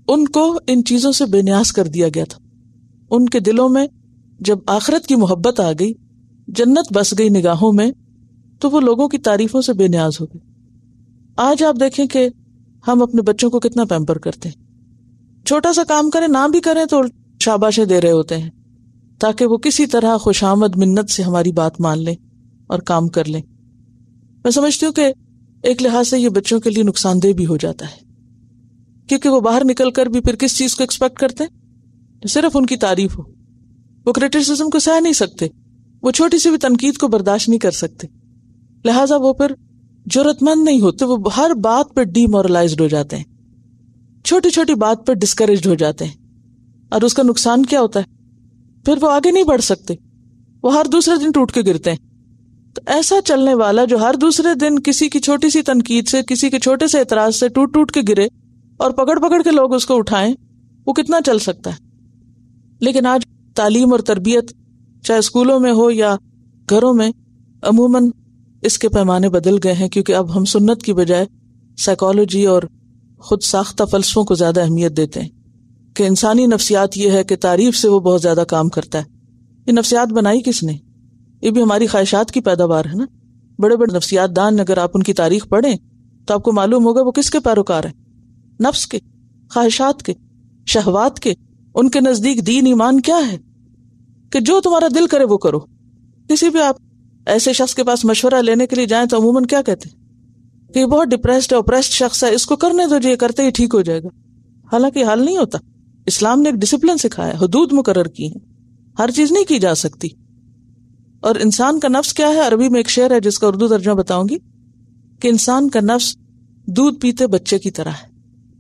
ان کو ان چیزوں سے بے نیاز کر دیا گیا تھا. ان کے دلوں میں جب آخرت کی محبت آ گئی، جنت بس گئی نگاہوں میں، تو وہ لوگوں کی تعریفوں سے بے نیاز ہو گئے. آج آپ دیکھیں کہ ہم اپنے بچوں کو کتنا پیمپر کرتے ہیں. چھوٹا سا کام کریں، نہ بھی کریں تو شاباشیں دے رہے ہوتے ہیں تاکہ وہ کسی طرح خوشامد منت سے ہماری بات مان لیں اور کام کر لیں. میں سمجھتی ہوں کہ ایک لحاظ سے یہ بچوں کے لیے نقصان دہ بھی ہو جاتا ہے، کیونکہ وہ باہر نکل کر بھی پھر کس چیز کو ایکسپیکٹ کرتے ہیں؟ صرف ان کی تعریف ہو. وہ کرٹیسزم کو سہ نہیں سکتے، وہ چھوٹی سی بھی تنقید کو برداشت نہیں کر سکتے، لہٰذا وہ پھر جرأت مند نہیں ہوتے. وہ ہر بات پہ ڈی مورلائزڈ ہو جاتے ہیں، چھوٹی چھوٹی بات پر ڈسکریجڈ ہو جاتے ہیں. اور اس کا نقصان کیا ہوتا ہے؟ پھر وہ آگے نہیں بڑھ سکتے، وہ ہر دوسرے دن ٹوٹ کے گرتے ہیں. تو ایسا چلنے والا جو ہر دوسرے دن کسی کی چھوٹی سی تنقید سے، کسی کے چھوٹے سے اعتراض سے ٹوٹ ٹوٹ کے گرے اور پکڑ پکڑ کے لوگ اس کو اٹھائیں، وہ کتنا چل سکتا ہے؟ لیکن آج تعلیم اور تربیت چاہے اسکولوں میں ہو یا گھروں میں، عموماً اس کے پیمانے بدل گئے ہیں، کیونکہ اب ہم سنت کی بجائے سائیکالوجی اور خود ساختہ فلسفوں کو زیادہ اہمیت دیتے ہیں کہ انسانی نفسیات یہ ہے کہ تعریف سے وہ بہت زیادہ کام کرتا ہے. یہ نفسیات بنائی کس نے؟ یہ بھی ہماری خواہشات کی پیداوار ہے نا. بڑے بڑے نفسیات دان اگر آپ ان کی تاریخ پڑھیں تو آپ کو معلوم ہوگا وہ کس کے پیروکار ہیں؟ نفس کے، خواہشات کے، شہوات کے. ان کے نزدیک دین ایمان کیا ہے کہ جو تمہارا دل کرے وہ کرو. کسی بھی آپ ایسے شخص کے پاس مشورہ لینے کے لیے جائیں تو عموماً کیا کہتے ہیں کہ یہ بہت ڈپریسڈ ہے، اوپریسڈ شخص ہے، اس کو کرنے دو، یہ کرتے ہی ٹھیک ہو جائے گا. حالانکہ حل نہیں ہوتا. اسلام نے ایک ڈسپلن سکھایا، حدود مقرر کی ہیں، ہر چیز نہیں کی جا سکتی. اور انسان کا نفس کیا ہے؟ عربی میں ایک شعر ہے جس کا اردو ترجمہ بتاؤں گی کہ انسان کا نفس دودھ پیتے بچے کی طرح ہے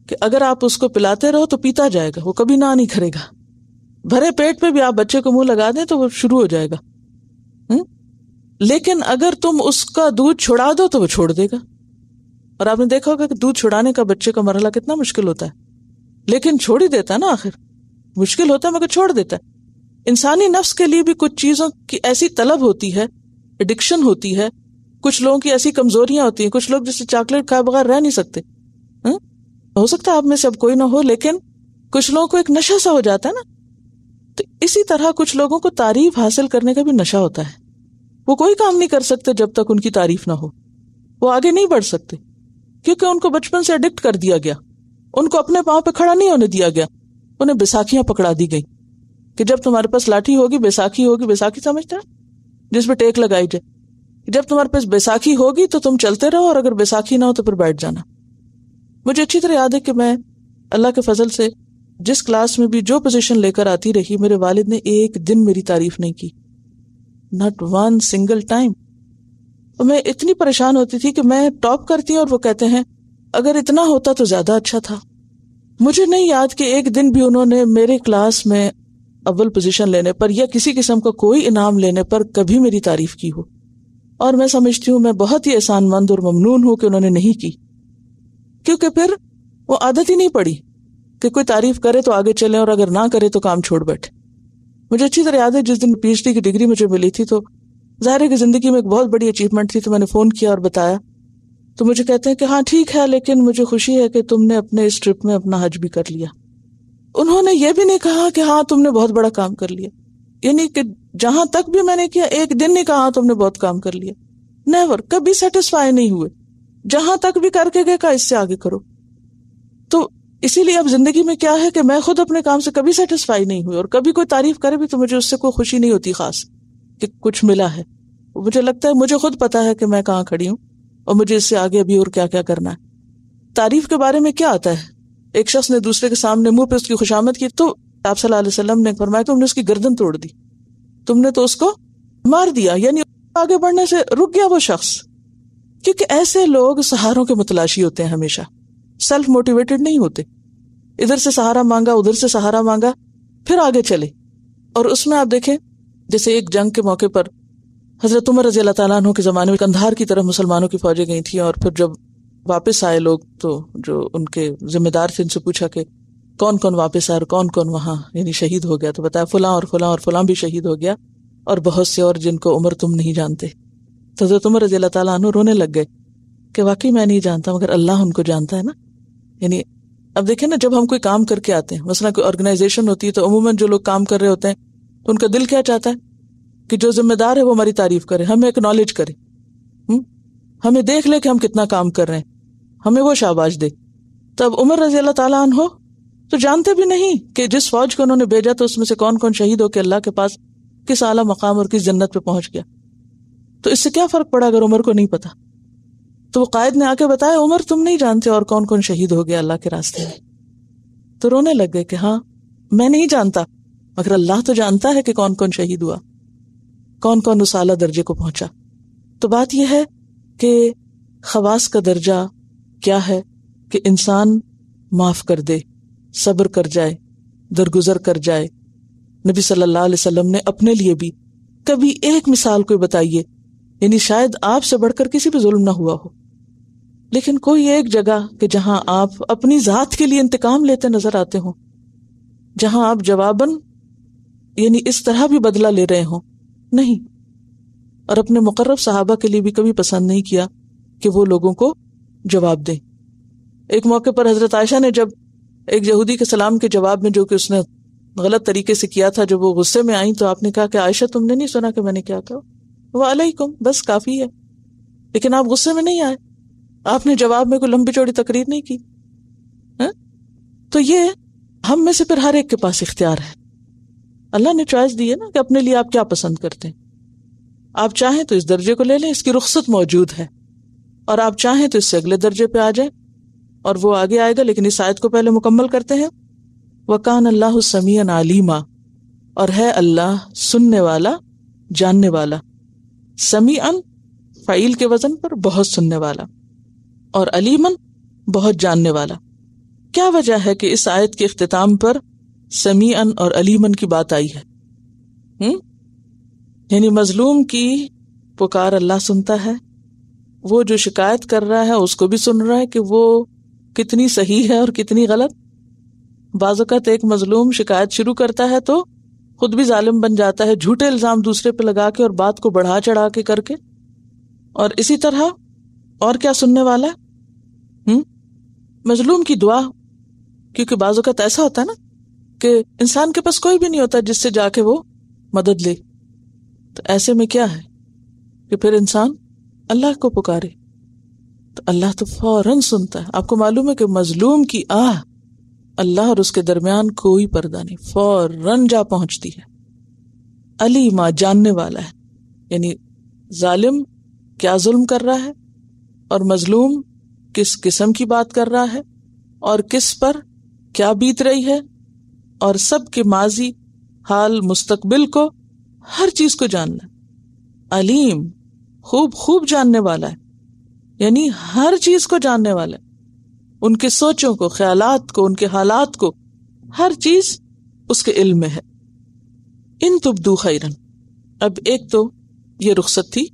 کہ اگر آپ اس کو پلاتے رہو تو پیتا جائے گا، وہ کبھی نہ نہیں کرے گا. بھرے پیٹ پہ بھی آپ بچے کو منہ لگا دیں تو وہ شروع ہو جائے گا. لیکن اگر تم اس کا دودھ چھڑا دو تو وہ چھوڑ دے گا. اور آپ نے دیکھا ہوگا کہ دودھ چھڑانے کا بچے کا مرحلہ کتنا مشکل ہوتا ہے، لیکن چھوڑ ہی دیتا ہے نا. آخر مشکل ہوتا ہے مگر چھوڑ دیتا ہے. انسانی نفس کے لیے بھی کچھ چیزوں کی ایسی طلب ہوتی ہے، ایڈکشن ہوتی ہے. کچھ لوگوں کی ایسی کمزوریاں ہوتی ہیں، کچھ لوگ جیسے چاکلیٹ کھائے بغیر رہ نہیں سکتے. ہو سکتا ہے آپ میں سے اب کوئی نہ ہو، لیکن کچھ لوگوں کو ایک نشہ سا ہو جاتا ہے نا. تو اسی طرح کچھ لوگوں کو تعریف حاصل کرنے کا بھی نشہ ہوتا ہے. وہ کوئی کام نہیں کر سکتے جب تک ان کی تعریف نہ ہو. وہ آگے نہیں بڑھ سکتے کیونکہ ان کو بچپن سے ایڈکٹ کر دیا گیا. ان کو اپنے پاؤں پہ کھڑا نہیں ہونے دیا گیا. انہیں بیساکھیاں پکڑا دی گئی کہ جب تمہارے پاس لاٹھی ہوگی، بیساکھی ہوگی. بیساکھی سمجھتے ہیں؟ جس پہ ٹیک لگائی جائے. جب تمہارے پاس بیساکھی ہوگی تو تم چلتے رہو، اور اگر بیساکھی نہ ہو تو پھر بیٹھ جانا. مجھے اچھی طرح یاد ہے کہ میں اللہ کے فضل سے جس کلاس میں بھی جو پوزیشن لے کر آتی رہی، میرے والد نے ایک دن میری تعریف نہیں کی، not one single time. اور میں اتنی پریشان ہوتی تھی کہ میں ٹاپ کرتی ہوں اور وہ کہتے ہیں اگر اتنا ہوتا تو زیادہ اچھا تھا. مجھے نہیں یاد کہ ایک دن بھی انہوں نے میرے کلاس میں اول پوزیشن لینے پر یا کسی قسم کا کوئی انعام لینے پر کبھی میری تعریف کی ہو. اور میں سمجھتی ہوں میں بہت ہی احسان مند اور ممنون ہوں کہ انہوں نے نہیں کی، کیونکہ پھر وہ عادت ہی نہیں پڑی کہ کوئی تعریف کرے تو آگے چلیں اور اگر نہ کرے تو کام چھوڑ بیٹھے. مجھے اچھی طرح یاد ہے جس دن پی ایچ ڈی کی ڈگری مجھے ملی تھی تو ظاہر ہے کہ زندگی میں ایک بہت بڑی اچیومنٹ تھی، تو میں نے فون کیا اور بتایا. تو مجھے کہتے ہیں کہ ہاں ٹھیک ہے، لیکن مجھے خوشی ہے کہ تم نے اپنے اس ٹرپ میں اپنا حج بھی کر لیا. انہوں نے یہ بھی نہیں کہا کہ ہاں تم نے بہت بڑا کام کر لیا، یعنی کہ جہاں تک بھی میں نے کیا ایک دن نہیں کہا تم نے بہت کام کر لیا. نیور، کبھی سیٹسفائی نہیں ہوئے. جہاں تک بھی کر کے گئے کہا اس سے آگے کرو. تو اسی لیے اب زندگی میں کیا ہے کہ میں خود اپنے کام سے کبھی سیٹسفائی نہیں ہوئی، اور کبھی کوئی تعریف کرے بھی تو مجھے اس سے کوئی خوشی نہیں ہوتی خاص کہ کچھ ملا ہے. مجھے لگتا ہے مجھے خود پتا ہے کہ میں کہاں کھڑی ہوں اور مجھے اس سے آگے ابھی اور کیا کیا کرنا ہے. تعریف کے بارے میں کیا آتا ہے؟ ایک شخص نے دوسرے کے سامنے منہ پہ اس کی خوشامد کی تو آپ صلی اللہ علیہ وسلم نے فرمایا تم نے اس کی گردن توڑ دی، تم نے تو اس کو مار دیا، یعنی آگے بڑھنے سے رک گیا وہ شخص. کیونکہ ایسے لوگ سہاروں کے متلاشی ہوتے ہیں، ہمیشہ سیلف موٹیویٹڈ نہیں ہوتے. ادھر سے سہارا مانگا، ادھر سے سہارا مانگا، پھر آگے چلے. اور اس میں آپ دیکھیں جیسے ایک جنگ کے موقع پر حضرت عمر رضی اللہ تعالیٰ عنہ کے زمانے میں قندھار کی طرف مسلمانوں کی فوجیں گئی تھیں، اور پھر جب واپس آئے لوگ تو جو ان کے ذمہ دار تھے ان سے پوچھا کہ کون کون واپس آئے اور کون کون وہاں یعنی شہید ہو گیا، تو بتایا فلاں اور فلاں اور فلاں بھی شہید ہو گیا اور بہت سے اور جن کو عمر تم نہیں جانتے. تو حضرت عمر رضی اللہ تعالیٰ عنہ رونے لگ گئے کہ واقعی میں نہیں جانتا مگر اللہ ان کو جانتا ہے نا. یعنی اب دیکھیں نا، جب ہم کوئی کام کر کے آتے ہیں، مثلا کوئی آرگنائزیشن ہوتی ہے تو عموماً جو لوگ کام کر رہے ہوتے ہیں تو ان کا دل کیا چاہتا ہے کہ جو ذمہ دار ہے وہ ہماری تعریف کرے، ہمیں ایکنالج کرے، ہمیں دیکھ لے کہ ہم کتنا کام کر رہے ہیں، ہمیں وہ شاباش دے. تب عمر رضی اللہ تعالیٰ عنہ تو جانتے بھی نہیں کہ جس فوج کو انہوں نے بھیجا تو اس میں سے کون کون شہید ہو کے اللہ کے پاس کس اعلیٰ مقام اور کس جنت پہ پہنچ گیا. تو اس سے کیا فرق پڑا اگر عمر کو نہیں پتا؟ تو وہ قائد نے آ کے بتایا عمر تم نہیں جانتے اور کون کون شہید ہو گیا اللہ کے راستے میں. تو رونے لگ گئے کہ ہاں میں نہیں جانتا مگر اللہ تو جانتا ہے کہ کون کون شہید ہوا، کون کون اس اعلیٰ درجے کو پہنچا. تو بات یہ ہے کہ خواص کا درجہ کیا ہے کہ انسان معاف کر دے، صبر کر جائے، درگزر کر جائے. نبی صلی اللہ علیہ وسلم نے اپنے لیے بھی کبھی ایک مثال کوئی بتائیے، یعنی شاید آپ سے بڑھ کر کسی پہ ظلم نہ ہوا ہو، لیکن کوئی ایک جگہ کہ جہاں آپ اپنی ذات کے لیے انتقام لیتے نظر آتے ہوں، جہاں آپ جواباً یعنی اس طرح بھی بدلہ لے رہے ہوں. نہیں. اور اپنے مقرب صحابہ کے لیے بھی کبھی پسند نہیں کیا کہ وہ لوگوں کو جواب دیں. ایک موقع پر حضرت عائشہ نے جب ایک یہودی کے سلام کے جواب میں جو کہ اس نے غلط طریقے سے کیا تھا، جب وہ غصے میں آئیں تو آپ نے کہا کہ عائشہ تم نے نہیں سنا کہ میں نے کیا کہا؟ وعلیکم، بس کافی ہے. لیکن آپ غصے میں نہیں آئے، آپ نے جواب میں کوئی لمبی چوڑی تقریر نہیں کی. تو یہ ہم میں سے پھر ہر ایک کے پاس اختیار ہے. اللہ نے چوائس دی ہے نا کہ اپنے لیے آپ کیا پسند کرتے ہیں. آپ چاہیں تو اس درجے کو لے لیں، اس کی رخصت موجود ہے، اور آپ چاہیں تو اس سے اگلے درجے پہ آ جائیں اور وہ آگے آئے گا. لیکن اس آیت کو پہلے مکمل کرتے ہیں. وَكَانَ اللَّهُ سَمِيعًا عَلِيمًا، اور ہے اللہ سننے والا، جاننے والا. سمیعاً فعیل کے وزن پر بہت سننے والا، اور علیماً بہت جاننے والا. کیا وجہ ہے کہ اس آیت کے اختتام پر سمیعاً اور علیماً کی بات آئی ہے؟ یعنی مظلوم کی پکار اللہ سنتا ہے، وہ جو شکایت کر رہا ہے اس کو بھی سن رہا ہے کہ وہ کتنی صحیح ہے اور کتنی غلط. بعض اوقات ایک مظلوم شکایت شروع کرتا ہے تو خود بھی ظالم بن جاتا ہے، جھوٹے الزام دوسرے پہ لگا کے اور بات کو بڑھا چڑھا کے کر کے. اور اسی طرح اور کیا سننے والا ہے؟ مظلوم کی دعا. کیونکہ بعض اوقات ایسا ہوتا ہے نا کہ انسان کے پاس کوئی بھی نہیں ہوتا جس سے جا کے وہ مدد لے، تو ایسے میں کیا ہے کہ پھر انسان اللہ کو پکارے تو اللہ تو فوراً سنتا ہے. آپ کو معلوم ہے کہ مظلوم کی آہ اللہ اور اس کے درمیان کوئی پردہ نہیں، فوراً جا پہنچتی ہے. علیما، جاننے والا ہے، یعنی ظالم کیا ظلم کر رہا ہے اور مظلوم کس قسم کی بات کر رہا ہے اور کس پر کیا بیت رہی ہے، اور سب کے ماضی حال مستقبل کو ہر چیز کو جاننا. علیم خوب خوب جاننے والا ہے، یعنی ہر چیز کو جاننے والا ہے، ان کے سوچوں کو، خیالات کو، ان کے حالات کو، ہر چیز اس کے علم میں ہے. ان تبدو خیرن، اب ایک تو یہ رخصت تھی،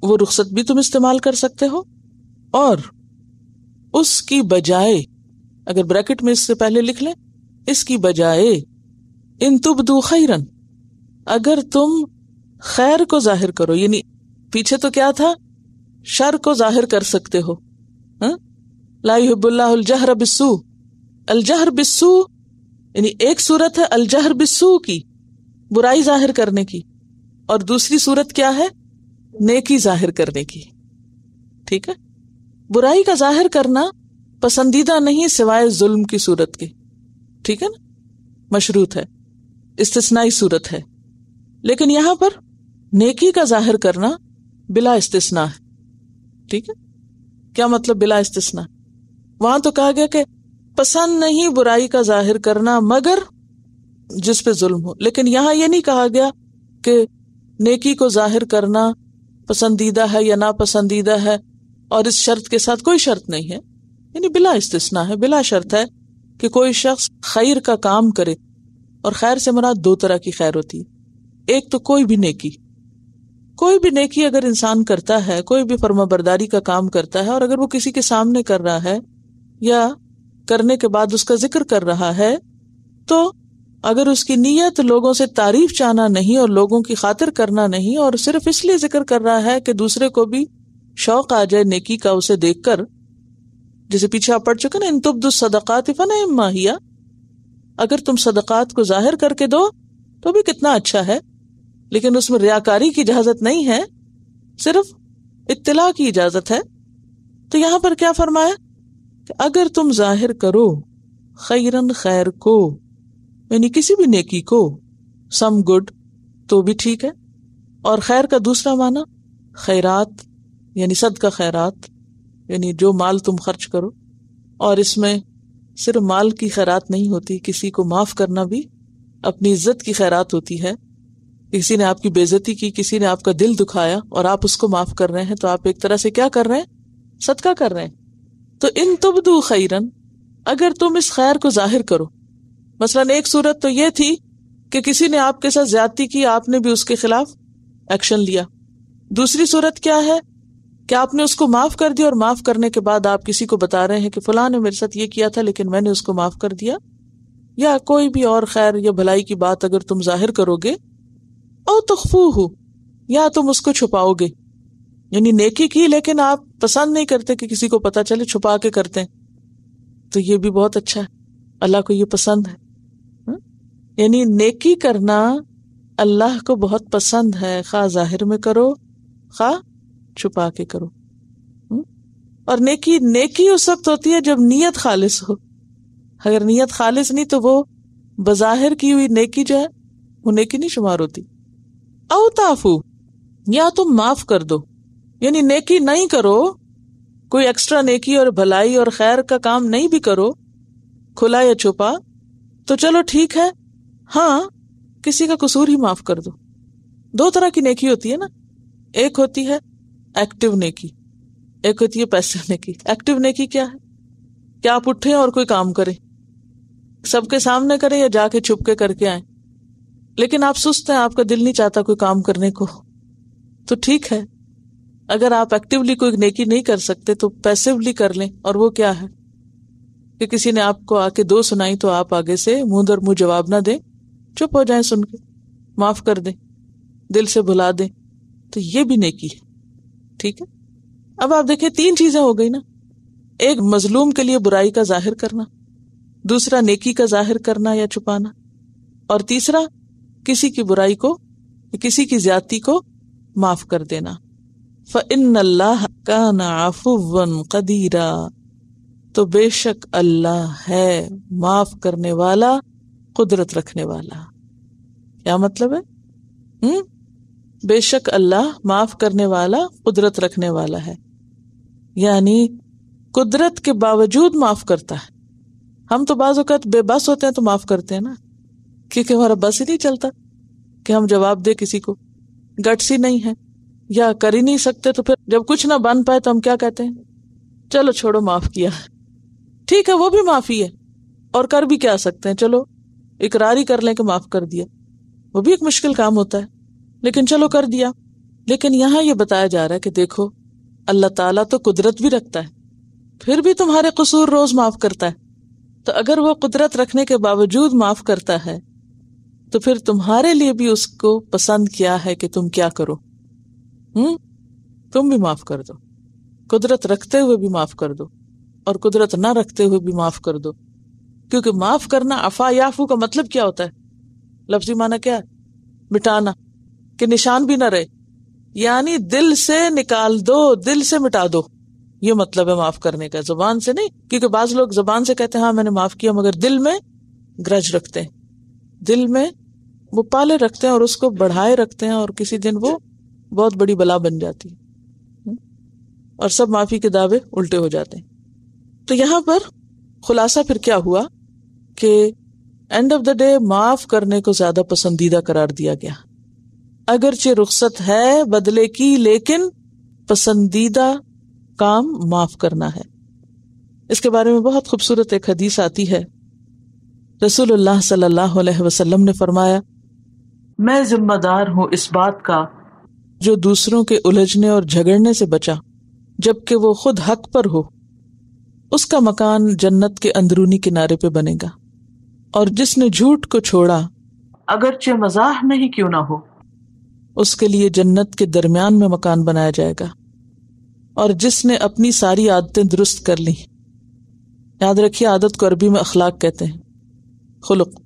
وہ رخصت بھی تم استعمال کر سکتے ہو، اور اس کی بجائے اگر بریکٹ میں اس سے پہلے لکھ لیں، اس کی بجائے ان تبدو خیرن، اگر تم خیر کو ظاہر کرو، یعنی پیچھے تو کیا تھا، شر کو ظاہر کر سکتے ہو. لا يحب اللہ الجہر بالسوء، الجہر بالسوء یعنی ایک صورت ہے الجہر بالسوء کی، برائی ظاہر کرنے کی، اور دوسری صورت کیا ہے، نیکی ظاہر کرنے کی. ٹھیک ہے، برائی کا ظاہر کرنا پسندیدہ نہیں سوائے ظلم کی صورت کے. ٹھیک ہے نا، مشروط ہے، استثنائی صورت ہے. لیکن یہاں پر نیکی کا ظاہر کرنا بلا استثناء ہے. ٹھیک ہے، کیا مطلب بلا استثناء؟ وہاں تو کہا گیا کہ پسند نہیں برائی کا ظاہر کرنا مگر جس پہ ظلم ہو، لیکن یہاں یہ نہیں کہا گیا کہ نیکی کو ظاہر کرنا پسندیدہ ہے یا ناپسندیدہ ہے، اور اس شرط کے ساتھ کوئی شرط نہیں ہے، یعنی بلا استثناء ہے، بلا شرط ہے کہ کوئی شخص خیر کا کام کرے. اور خیر سے مراد دو طرح کی خیر ہوتی ہے، ایک تو کوئی بھی نیکی، کوئی بھی نیکی اگر انسان کرتا ہے، کوئی بھی فرما برداری کا کام کرتا ہے، اور اگر وہ کسی کے سامنے کر رہا ہے یا کرنے کے بعد اس کا ذکر کر رہا ہے، تو اگر اس کی نیت لوگوں سے تعریف چاہنا نہیں اور لوگوں کی خاطر کرنا نہیں، اور صرف اس لیے ذکر کر رہا ہے کہ دوسرے کو بھی شوق آ جائے نیکی کا اسے دیکھ کر، جیسے پیچھے آپ پڑھ چکے نا، ان تبدوا الصدقات فنعما ہی، اگر تم صدقات کو ظاہر کر کے دو تو بھی کتنا اچھا ہے، لیکن اس میں ریاکاری کی اجازت نہیں ہے، صرف اطلاع کی اجازت ہے۔ تو یہاں پر کیا فرمایا کہ اگر تم ظاہر کرو خیرن، خیر کو، یعنی کسی بھی نیکی کو، سم گڈ، تو بھی ٹھیک ہے۔ اور خیر کا دوسرا معنی خیرات، یعنی صدقہ خیرات، یعنی جو مال تم خرچ کرو، اور اس میں صرف مال کی خیرات نہیں ہوتی، کسی کو معاف کرنا بھی اپنی عزت کی خیرات ہوتی ہے۔ کسی نے آپ کی بے عزتی کی، کسی نے آپ کا دل دکھایا اور آپ اس کو معاف کر رہے ہیں، تو آپ ایک طرح سے کیا کر رہے ہیں؟ صدقہ کر رہے ہیں۔ تو ان تبدو خیرن، اگر تم اس خیر کو ظاہر کرو، مثلاً ایک صورت تو یہ تھی کہ کسی نے آپ کے ساتھ زیادتی کی، آپ نے بھی اس کے خلاف ایکشن لیا۔ دوسری صورت کیا ہے کہ آپ نے اس کو معاف کر دیا، اور معاف کرنے کے بعد آپ کسی کو بتا رہے ہیں کہ فلاں نے میرے ساتھ یہ کیا تھا لیکن میں نے اس کو معاف کر دیا۔ یا کوئی بھی اور خیر یا بھلائی کی بات اگر تم ظاہر کرو گے، او تخفوہ، یا تم اس کو چھپاؤ گے، یعنی نیکی کی لیکن آپ پسند نہیں کرتے کہ کسی کو پتا چلے، چھپا کے کرتے ہیں، تو یہ بھی بہت اچھا ہے، اللہ کو یہ پسند ہے۔ یعنی نیکی کرنا اللہ کو بہت پسند ہے، خواہ ظاہر میں کرو خواہ چھپا کے کرو۔ اور نیکی اس وقت ہوتی ہے جب نیت خالص ہو، اگر نیت خالص نہیں تو وہ بظاہر کی ہوئی نیکی جو ہے وہ نیکی نہیں شمار ہوتی۔ او تعفو، یا تم معاف کر دو، یعنی نیکی نہیں کرو، کوئی ایکسٹرا نیکی اور بھلائی اور خیر کا کام نہیں بھی کرو، کھلا یا چھپا، تو چلو ٹھیک ہے، ہاں کسی کا قصور ہی معاف کر دو۔ دو طرح کی نیکی ہوتی ہے نا، ایک ہوتی ہے ایکٹیو نیکی، ایک ہوتی ہے پیسو نیکی۔ ایکٹیو نیکی کیا ہے کہ آپ اٹھیں اور کوئی کام کریں، سب کے سامنے کریں یا جا کے چھپ کے کر کے آئیں، لیکن آپ سست ہیں، آپ کا دل نہیں چاہتا کوئی کام کرنے کو، تو ٹھیک ہے، اگر آپ ایکٹیولی کوئی نیکی نہیں کر سکتے تو پیسولی کر لیں۔ اور وہ کیا ہے کہ کسی نے آپ کو آ کے دو سنائی تو آپ آگے سے منہ در منہ جواب نہ دیں، چپ ہو جائیں سن کے، معاف کر دیں، دل سے بھلا دیں، تو یہ بھی نیکی ہے، ٹھیک ہے۔ اب آپ دیکھیں تین چیزیں ہو گئی نا، ایک مظلوم کے لیے برائی کا ظاہر کرنا، دوسرا نیکی کا ظاہر کرنا یا چھپانا، اور تیسرا کسی کی برائی کو، کسی کی زیادتی کو معاف کر دینا۔ فَإِنَّ اللَّهَ كَانَ عَفُوًّا قَدِيرًا، تو بے شک اللہ ہے معاف کرنے والا، قدرت رکھنے والا۔ کیا مطلب ہے؟ بے شک اللہ معاف کرنے والا، قدرت رکھنے والا ہے، یعنی قدرت کے باوجود معاف کرتا ہے۔ ہم تو بعض اوقات بے بس ہوتے ہیں تو معاف کرتے ہیں نا، کیونکہ ہمارا بس ہی نہیں چلتا کہ ہم جواب دے کسی کو، گٹس ہی نہیں ہے، یا کر ہی نہیں سکتے، تو پھر جب کچھ نہ بن پائے تو ہم کیا کہتے ہیں؟ چلو چھوڑو، معاف کیا، ٹھیک ہے، وہ بھی معافی ہے، اور کر بھی کیا سکتے ہیں، چلو اقرار ہی کر لیں کہ معاف کر دیا، وہ بھی ایک مشکل کام ہوتا ہے، لیکن چلو کر دیا۔ لیکن یہاں یہ بتایا جا رہا ہے کہ دیکھو اللہ تعالیٰ تو قدرت بھی رکھتا ہے، پھر بھی تمہارے قصور روز معاف کرتا ہے، تو اگر وہ قدرت رکھنے کے باوجود معاف کرتا ہے تو پھر تمہارے لیے بھی اس کو پسند کیا ہے کہ تم کیا کرو، تم بھی معاف کر دو، قدرت رکھتے ہوئے بھی معاف کر دو، اور قدرت نہ رکھتے ہوئے بھی معاف کر دو، کیونکہ معاف کرنا، عفا یعفو کا مطلب کیا ہوتا ہے؟ لفظی معنی کیا ہے؟ مٹانا، کہ نشان بھی نہ رہے، یعنی دل سے نکال دو، دل سے مٹا دو، یہ مطلب ہے معاف کرنے کا، زبان سے نہیں، کیونکہ بعض لوگ زبان سے کہتے ہیں ہاں میں نے معاف کیا، مگر دل میں گرج رکھتے ہیں، دل میں وہ پالے رکھتے ہیں اور اس کو بڑھائے رکھتے ہیں، اور کسی دن وہ بہت بڑی بلا بن جاتی ہے، اور سب معافی کے دعوے الٹے ہو جاتے ہیں۔ تو یہاں پر خلاصہ پھر کیا ہوا کہ اینڈ آف دا ڈے معاف کرنے کو زیادہ پسندیدہ قرار دیا گیا، اگرچہ رخصت ہے بدلے کی، لیکن پسندیدہ کام معاف کرنا ہے۔ اس کے بارے میں بہت خوبصورت ایک حدیث آتی ہے، رسول اللہ صلی اللہ علیہ وسلم نے فرمایا، میں ذمہ دار ہوں اس بات کا جو دوسروں کے الجھنے اور جھگڑنے سے بچا جبکہ وہ خود حق پر ہو، اس کا مکان جنت کے اندرونی کنارے پہ بنے گا، اور جس نے جھوٹ کو چھوڑا اگرچہ مزاح میں ہی کیوں نہ ہو، اس کے لیے جنت کے درمیان میں مکان بنایا جائے گا، اور جس نے اپنی ساری عادتیں درست کر لی۔ یاد رکھیے عادت کو عربی میں اخلاق کہتے ہیں، خلق،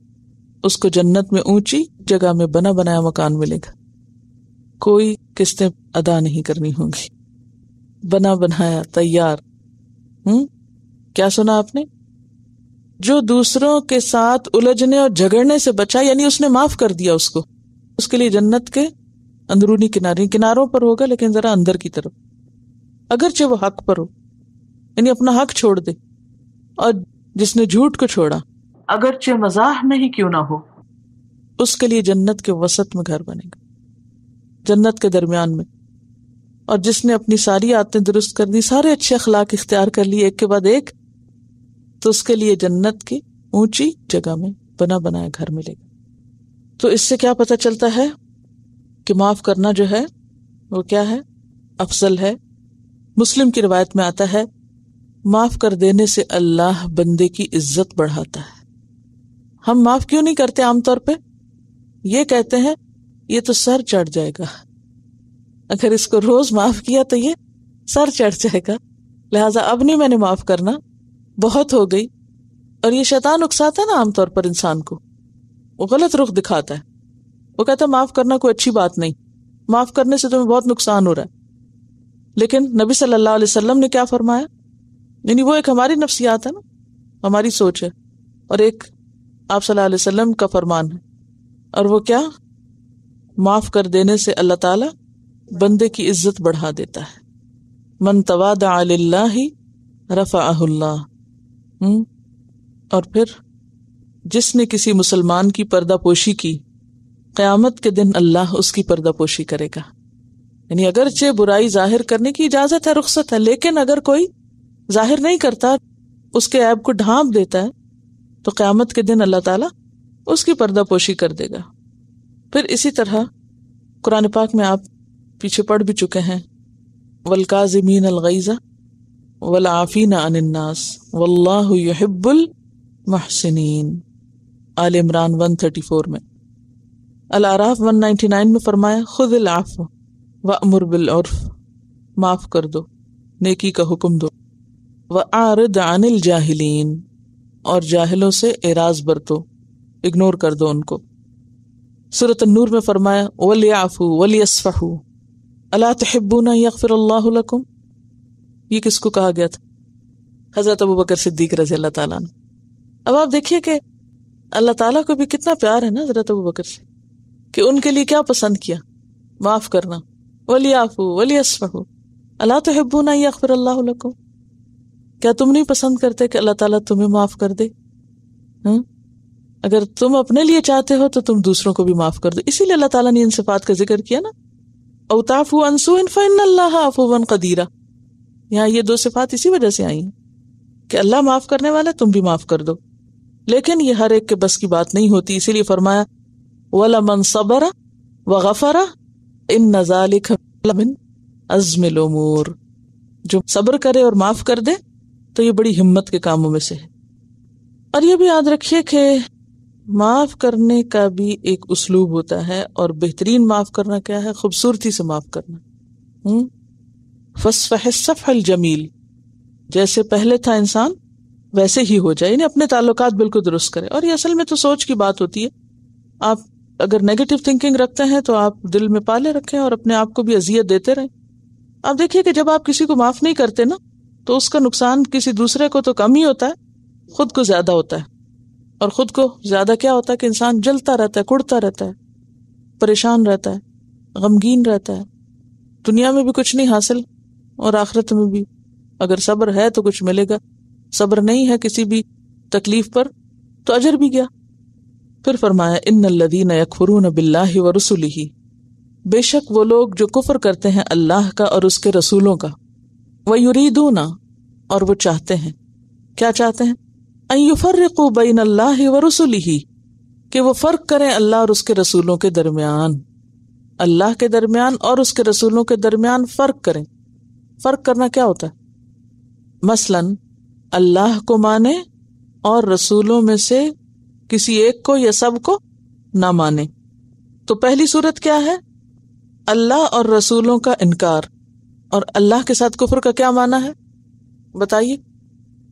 اس کو جنت میں اونچی جگہ میں بنا بنایا مکان ملے گا، کوئی قسطیں ادا نہیں کرنی ہوں گی، بنا بنایا تیار۔ کیا سنا آپ نے؟ جو دوسروں کے ساتھ الجھنے اور جھگڑنے سے بچا، یعنی اس نے معاف کر دیا اس کو، اس کے لیے جنت کے اندرونی کناروں پر ہوگا، لیکن ذرا اندر کی طرف، اگرچہ وہ حق پر ہو، یعنی اپنا حق چھوڑ دے۔ اور جس نے جھوٹ کو چھوڑا اگرچہ مزاح میں ہی کیوں نہ ہو، اس کے لیے جنت کے وسط میں گھر بنے گا، جنت کے درمیان میں۔ اور جس نے اپنی ساری عادتیں درست کر دی، سارے اچھے اخلاق اختیار کر لیے ایک کے بعد ایک، تو اس کے لیے جنت کی اونچی جگہ میں بنا بنایا گھر ملے گا۔ تو اس سے کیا پتہ چلتا ہے کہ معاف کرنا جو ہے وہ کیا ہے؟ افضل ہے۔ مسلم کی روایت میں آتا ہے، معاف کر دینے سے اللہ بندے کی عزت بڑھاتا ہے۔ ہم معاف کیوں نہیں کرتے عام طور پہ؟ یہ کہتے ہیں یہ تو سر چڑھ جائے گا، اگر اس کو روز معاف کیا تو یہ سر چڑھ جائے گا، لہٰذا اب نہیں میں نے معاف کرنا، بہت ہو گئی۔ اور یہ شیطان اکساتا ہے نا عام طور پر انسان کو، وہ غلط رخ دکھاتا ہے، وہ کہتا ہے معاف کرنا کوئی اچھی بات نہیں، معاف کرنے سے تمہیں بہت نقصان ہو رہا ہے۔ لیکن نبی صلی اللہ علیہ وسلم نے کیا فرمایا؟ یعنی وہ ایک ہماری نفسیات ہے نا، ہماری سوچ ہے، اور ایک آپ صلی اللہ علیہ وسلم کا فرمان ہے، اور وہ کیا؟ معاف کر دینے سے اللہ تعالی بندے کی عزت بڑھا دیتا ہے۔ من تواضع للہ رفعہ اللہ۔ اور پھر جس نے کسی مسلمان کی پردہ پوشی کی، قیامت کے دن اللہ اس کی پردہ پوشی کرے گا۔ یعنی اگرچہ برائی ظاہر کرنے کی اجازت ہے، رخصت ہے، لیکن اگر کوئی ظاہر نہیں کرتا، اس کے عیب کو ڈھانپ دیتا ہے، تو قیامت کے دن اللہ تعالیٰ اس کی پردہ پوشی کر دے گا۔ پھر اسی طرح قرآن پاک میں آپ پیچھے پڑھ بھی چکے ہیں، والکاظمین الغیظ والعافین عن الناس واللہ یحب المحسنین، آل عمران 134 میں۔ الاعراف 199 میں فرمایا، خذ العفو وامر بالعرف، معاف کر دو، نیکی کا حکم دو، واعرض عن الجاہلین، اور جاہلوں سے اعراض برتو، اگنور کر دو ان کو۔ سورۃ النور میں فرمایا، وَلْيَعْفُوا وَلْيَصْفَحُوا أَلَا تُحِبُّونَ أَن يَغْفِرَ اللَّهُ لَكُمْ۔ یہ کس کو کہا گیا تھا؟ حضرت ابوبکر صدیق رضی اللہ تعالیٰ عنہ۔ اب آپ دیکھیے کہ اللہ تعالیٰ کو بھی کتنا پیار ہے نا حضرت ابوبکر سے، کہ ان کے لیے کیا پسند کیا؟ معاف کرنا۔ وَلْيَعْفُوا وَلْيَصْفَحُوا أَلَا تُحِبُّونَ أَن يَغْفِرَ اللَّهُ لَكُمْ۔ کیا تم نہیں پسند کرتے کہ اللہ تعالیٰ تمہیں معاف کر دے؟ اگر تم اپنے لیے چاہتے ہو تو تم دوسروں کو بھی معاف کر دو۔ اسی لیے اللہ تعالیٰ نے ان صفات کا ذکر کیا نا، او تعفو عن سوء فإن اللہ عفو قدیر۔ یہاں یہ دو صفات اسی وجہ سے آئی ہیں کہ اللہ معاف کرنے والا، تم بھی معاف کر دو۔ لیکن یہ ہر ایک کے بس کی بات نہیں ہوتی، اسی لیے فرمایا وَلَمَنْ صَبَرَ وَغَفَرَ إِنَّ ذَلِكَ لَمِنْ عَزْمِ الْأُمُورِ۔ جو صبر کرے اور معاف کر دے تو یہ بڑی ہمت کے کاموں میں سے ہے۔ اور یہ بھی یاد رکھیے کہ معاف کرنے کا بھی ایک اسلوب ہوتا ہے، اور بہترین معاف کرنا کیا ہے؟ خوبصورتی سے معاف کرنا۔ فاصفح الصفح الجمیل، جیسے پہلے تھا انسان ویسے ہی ہو جائے، یعنی اپنے تعلقات بالکل درست کرے۔ اور یہ اصل میں تو سوچ کی بات ہوتی ہے، آپ اگر نیگیٹو تھنکنگ رکھتے ہیں تو آپ دل میں پالے رکھیں اور اپنے آپ کو بھی اذیت دیتے رہیں۔ آپ دیکھیے کہ جب آپ کسی کو معاف نہیں کرتے نا، تو اس کا نقصان کسی دوسرے کو تو کم ہی ہوتا ہے، خود کو زیادہ ہوتا ہے۔ اور خود کو زیادہ کیا ہوتا ہے کہ انسان جلتا رہتا ہے، کڑتا رہتا ہے، پریشان رہتا ہے، غمگین رہتا ہے، دنیا میں بھی کچھ نہیں حاصل اور آخرت میں بھی۔ اگر صبر ہے تو کچھ ملے گا، صبر نہیں ہے کسی بھی تکلیف پر تو اجر بھی گیا۔ پھر فرمایا ان الذین یکفرون باللہ ورسلہ، بے شک وہ لوگ جو کفر کرتے ہیں اللہ کا اور اس کے رسولوں کا، ویریدون، اور وہ چاہتے ہیں، کیا چاہتے ہیں؟ ان یفرقوا بین اللہ ورسلہ، کہ وہ فرق کریں اللہ اور اس کے رسولوں کے درمیان۔ اللہ کے درمیان اور اس کے رسولوں کے درمیان فرق کریں. فرق کرنا کیا ہوتا ہے؟ مثلاً اللہ کو مانے اور رسولوں میں سے کسی ایک کو یا سب کو نہ مانے. تو پہلی صورت کیا ہے؟ اللہ اور رسولوں کا انکار. اور اللہ کے ساتھ کفر کا کیا معنی ہے بتائیے؟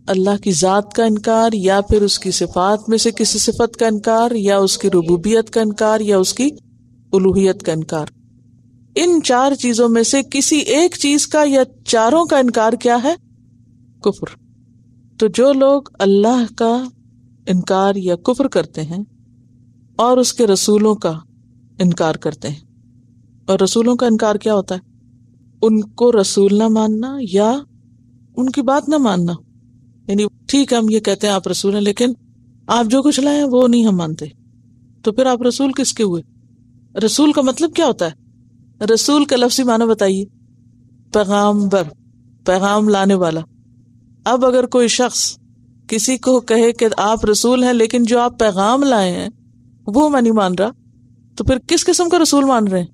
اللہ کی ذات کا انکار، یا پھر اس کی صفات میں سے کسی صفت کا انکار، یا اس کی ربوبیت کا انکار، یا اس کی الوہیت کا انکار. ان چار چیزوں میں سے کسی ایک چیز کا یا چاروں کا انکار کیا ہے؟ کفر. تو جو لوگ اللہ کا انکار یا کفر کرتے ہیں اور اس کے رسولوں کا انکار کرتے ہیں، اور رسولوں کا انکار کیا ہوتا ہے؟ ان کو رسول نہ ماننا یا ان کی بات نہ ماننا. یعنی ٹھیک ہے ہم یہ کہتے ہیں آپ رسول ہیں، لیکن آپ جو کچھ لائیں وہ نہیں ہم مانتے. تو پھر آپ رسول کس کے ہوئے؟ رسول کا مطلب کیا ہوتا ہے؟ رسول کا لفظی معنی بتائیے. پیغامبر، پیغام لانے والا. اب اگر کوئی شخص کسی کو کہے کہ آپ رسول ہیں لیکن جو آپ پیغام لائے ہیں وہ میں نہیں مان رہا، تو پھر کس قسم کا رسول مان رہے ہیں؟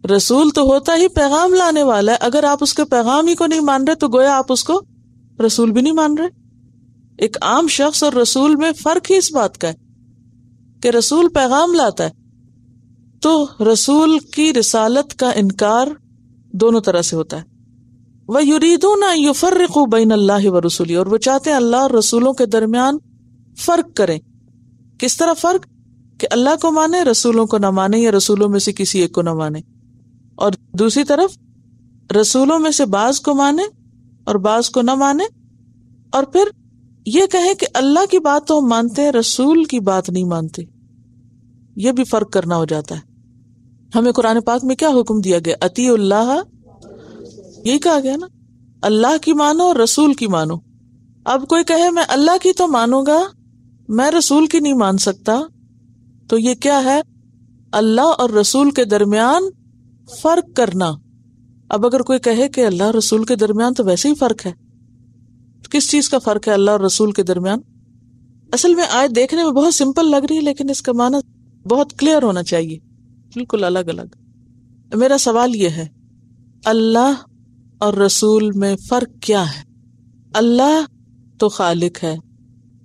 رسول تو ہوتا ہی پیغام لانے والا ہے. اگر آپ اس کے پیغام ہی کو نہیں مان رہے تو گویا آپ اس کو رسول بھی نہیں مان رہے. ایک عام شخص اور رسول میں فرق ہی اس بات کا ہے کہ رسول پیغام لاتا ہے. تو رسول کی رسالت کا انکار دونوں طرح سے ہوتا ہے. وَيُرِيدُونَ أَن يُفَرِّقُوا بَيْنَ اللَّهِ وَرُسُلِهِ، اور وہ چاہتے ہیں اللہ اور رسولوں کے درمیان فرق کریں. کس طرح فرق؟ کہ اللہ کو مانے، رسولوں کو نہ مانے، یا رسولوں میں سے کسی ایک کو نہ مانے. اور دوسری طرف رسولوں میں سے بعض کو مانے اور بعض کو نہ مانے، اور پھر یہ کہیں کہ اللہ کی بات تو ہم مانتے ہیں، رسول کی بات نہیں مانتے. یہ بھی فرق کرنا ہو جاتا ہے. ہمیں قرآن پاک میں کیا حکم دیا گیا؟ اطیعوا اللہ، یہی کہا گیا نا، اللہ کی مانو اور رسول کی مانو. اب کوئی کہے میں اللہ کی تو مانوں گا، میں رسول کی نہیں مان سکتا، تو یہ کیا ہے؟ اللہ اور رسول کے درمیان فرق کرنا. اب اگر کوئی کہے کہ اللہ اور رسول کے درمیان تو ویسے ہی فرق ہے، کس چیز کا فرق ہے اللہ اور رسول کے درمیان؟ اصل میں آیت دیکھنے میں بہت سمپل لگ رہی ہے، لیکن اس کا معنی بہت کلیئر ہونا چاہیے، بالکل الگ الگ. میرا سوال یہ ہے، اللہ اور رسول میں فرق کیا ہے؟ اللہ تو خالق ہے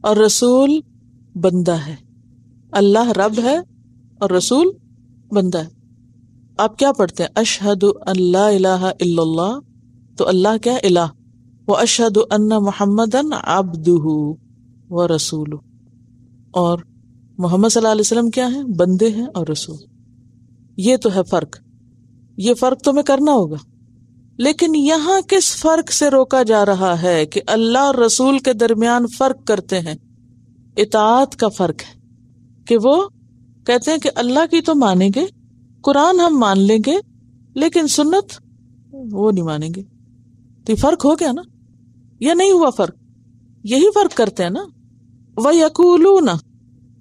اور رسول بندہ ہے. اللہ رب ہے اور رسول بندہ ہے. آپ کیا پڑھتے ہیں؟ اشہد ان لا الہ الا اللہ، تو اللہ کیا ہے؟ الہ. واشہد ان محمدن عبدہ ورسولہ، اور محمد صلی اللہ علیہ وسلم کیا ہیں؟ بندے ہیں اور رسول. یہ تو ہے فرق. یہ فرق تو میں کرنا ہوگا، لیکن یہاں کس فرق سے روکا جا رہا ہے کہ اللہ اور رسول کے درمیان فرق کرتے ہیں؟ اطاعت کا فرق ہے کہ وہ کہتے ہیں کہ اللہ کی تو مانیں گے، قرآن ہم مان لیں گے، لیکن سنت وہ نہیں مانیں گے. تو یہ فرق ہو گیا نا، یا نہیں ہوا فرق؟ یہی فرق کرتے ہیں نا. وَيَقُولُونَ،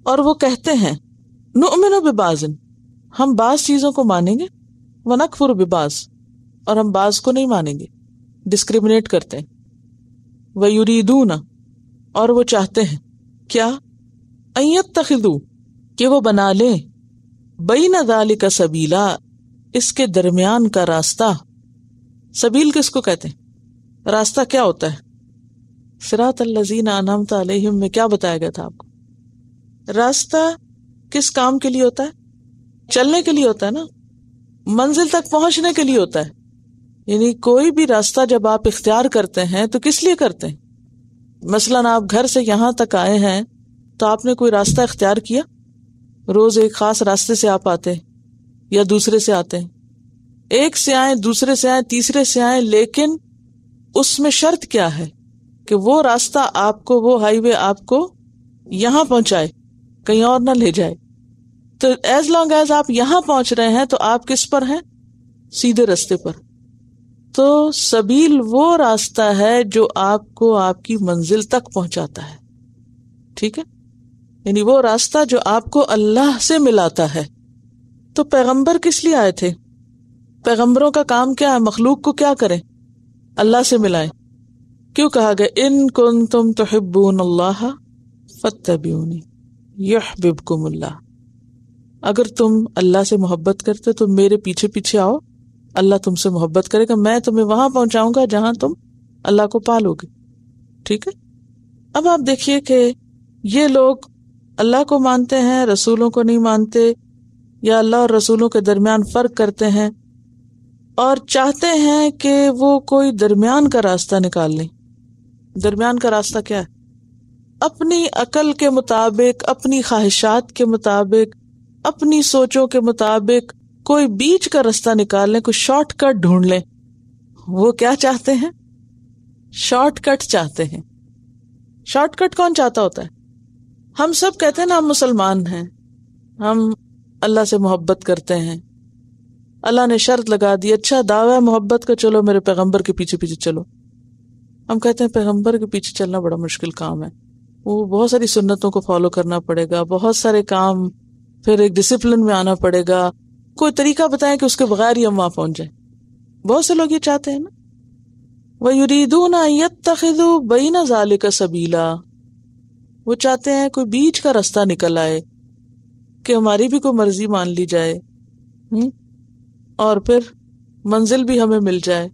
اور وہ کہتے ہیں، نُؤْمِنُ بِبَعْضٍ، ہم بعض چیزوں کو مانیں گے، وَنَكْفُرُ بِبَعْضٍ، اور ہم بعض کو نہیں مانیں گے. ڈسکریمنیٹ کرتے ہیں. وَيُرِيدُونَ، اور وہ چاہتے ہیں کیا؟ أَن يَتَّخِذُوا، کہ وہ بنا لیں، بَيْنَ ذَلِكَ سَبِيلًا، اس کے درمیان کا راستہ. سبیل کس کو کہتے ہیں؟ راستہ کیا ہوتا ہے؟ صراط الذین انعمت علیہم میں کیا بتایا گیا تھا آپ کو؟ راستہ کس کام کے لیے ہوتا ہے؟ چلنے کے لیے ہوتا ہے نا، منزل تک پہنچنے کے لیے ہوتا ہے. یعنی کوئی بھی راستہ جب آپ اختیار کرتے ہیں تو کس لیے کرتے ہیں؟ مثلاً آپ گھر سے یہاں تک آئے ہیں تو آپ نے کوئی راستہ اختیار کیا، روز ایک خاص راستے سے آپ آتے ہیں یا دوسرے سے آتے ہیں، ایک سے آئیں، دوسرے سے آئیں، تیسرے سے آئیں، لیکن اس میں شرط کیا ہے کہ وہ راستہ آپ کو، وہ ہائی وے آپ کو یہاں پہنچائے، کہیں اور نہ لے جائے. تو ایز لانگ ایز آپ یہاں پہنچ رہے ہیں تو آپ کس پر ہیں؟ سیدھے راستے پر. تو سبیل وہ راستہ ہے جو آپ کو آپ کی منزل تک پہنچاتا ہے. ٹھیک ہے، یعنی وہ راستہ جو آپ کو اللہ سے ملاتا ہے. تو پیغمبر کس لیے آئے تھے؟ پیغمبروں کا کام کیا ہے؟ مخلوق کو کیا کریں؟ اللہ سے ملائیں. کیوں کہا گیا ان کنتم تحبون اللہ فاتبعونی یحببکم اللہ؟ اگر تم اللہ سے محبت کرتے تو میرے پیچھے پیچھے آؤ، اللہ تم سے محبت کرے گا، میں تمہیں وہاں پہنچاؤں گا جہاں تم اللہ کو پالو گے. ٹھیک ہے. اب آپ دیکھیے کہ یہ لوگ اللہ کو مانتے ہیں، رسولوں کو نہیں مانتے، یا اللہ اور رسولوں کے درمیان فرق کرتے ہیں اور چاہتے ہیں کہ وہ کوئی درمیان کا راستہ نکال لیں. درمیان کا راستہ کیا ہے؟ اپنی عقل کے مطابق، اپنی خواہشات کے مطابق، اپنی سوچوں کے مطابق کوئی بیچ کا راستہ نکال لیں، کوئی شارٹ کٹ ڈھونڈ لیں. وہ کیا چاہتے ہیں؟ شارٹ کٹ چاہتے ہیں. شارٹ کٹ کون چاہتا ہوتا ہے؟ ہم سب کہتے ہیں نا ہم مسلمان ہیں، ہم اللہ سے محبت کرتے ہیں، اللہ نے شرط لگا دی، اچھا دعویٰ محبت کا، چلو میرے پیغمبر کے پیچھے پیچھے چلو. ہم کہتے ہیں پیغمبر کے پیچھے چلنا بڑا مشکل کام ہے، وہ بہت ساری سنتوں کو فالو کرنا پڑے گا، بہت سارے کام، پھر ایک ڈسپلن میں آنا پڑے گا، کوئی طریقہ بتائیں کہ اس کے بغیر ہی ہم وہاں پہنچ جائیں. بہت سے لوگ یہ چاہتے ہیں نا. وَيُرِيدُونَ أَن يَتَّخِذُوا بَيْنَ ذَلِكَ سَبِيلًا، وہ چاہتے ہیں کوئی بیچ کا راستہ نکل آئے کہ ہماری بھی کوئی مرضی مان لی جائے اور پھر منزل بھی ہمیں مل جائے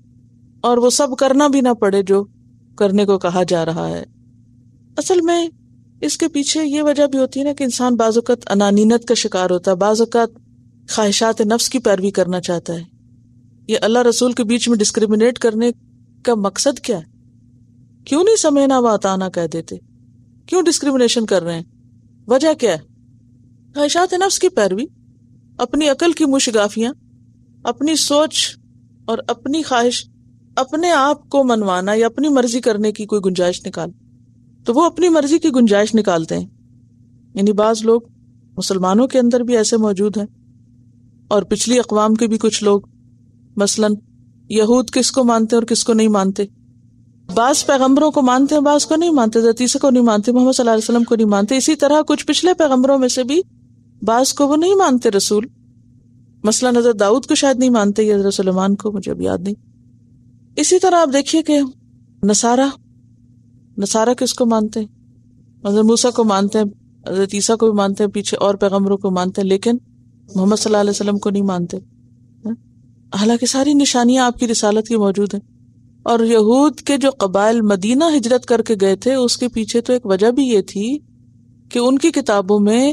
اور وہ سب کرنا بھی نہ پڑے جو کرنے کو کہا جا رہا ہے. اصل میں اس کے پیچھے یہ وجہ بھی ہوتی ہے نا کہ انسان بعض اوقات انانیت کا شکار ہوتا ہے، بعض اوقات خواہشات نفس کی پیروی کرنا چاہتا ہے. یہ اللہ رسول کے بیچ میں ڈسکریمنیٹ کرنے کا مقصد کیا ہے؟ کیوں نہیں سمعنا و اطعنا کہہ دیتے؟ کیوں ڈسکریمنیشن کر رہے ہیں؟ وجہ کیا ہے؟ خواہشات نفس کی پیروی، اپنی عقل کی مشگافیاں، اپنی سوچ اور اپنی خواہش، اپنے آپ کو منوانا یا اپنی مرضی کرنے کی کوئی گنجائش نکال، تو وہ اپنی مرضی کی گنجائش نکالتے ہیں. یعنی بعض لوگ مسلمانوں کے اندر بھی ایسے موجود ہیں اور پچھلی اقوام کے بھی کچھ لوگ، مثلاً یہود کس کو مانتے اور کس کو نہیں مانتے. بعض پیغمبروں کو مانتے ہیں، بعض کو نہیں مانتے، حضرت عیسیٰ کو نہیں مانتے، محمد صلی اللہ علیہ وسلم کو نہیں مانتے. اسی طرح کچھ پچھلے پیغمبروں میں سے بھی بعض کو وہ نہیں مانتے رسول، مثلاً حضرت داؤد کو شاید نہیں مانتے، یا حضرت سلیمان کو، مجھے اب یاد نہیں. اسی طرح آپ دیکھیے کہ نصارہ کس کو مانتے ہیں؟ حضرت موسیٰ کو مانتے ہیں، حضرت عیسیٰ کو بھی مانتے ہیں، پیچھے اور پیغمبروں کو مانتے ہیں، لیکن محمد صلی اللہ علیہ وسلم کو نہیں مانتے. حالانکہ ساری نشانیاں آپ کی رسالت کی موجود ہیں. اور یہود کے جو قبائل مدینہ ہجرت کر کے گئے تھے، اس کے پیچھے تو ایک وجہ بھی یہ تھی کہ ان کی کتابوں میں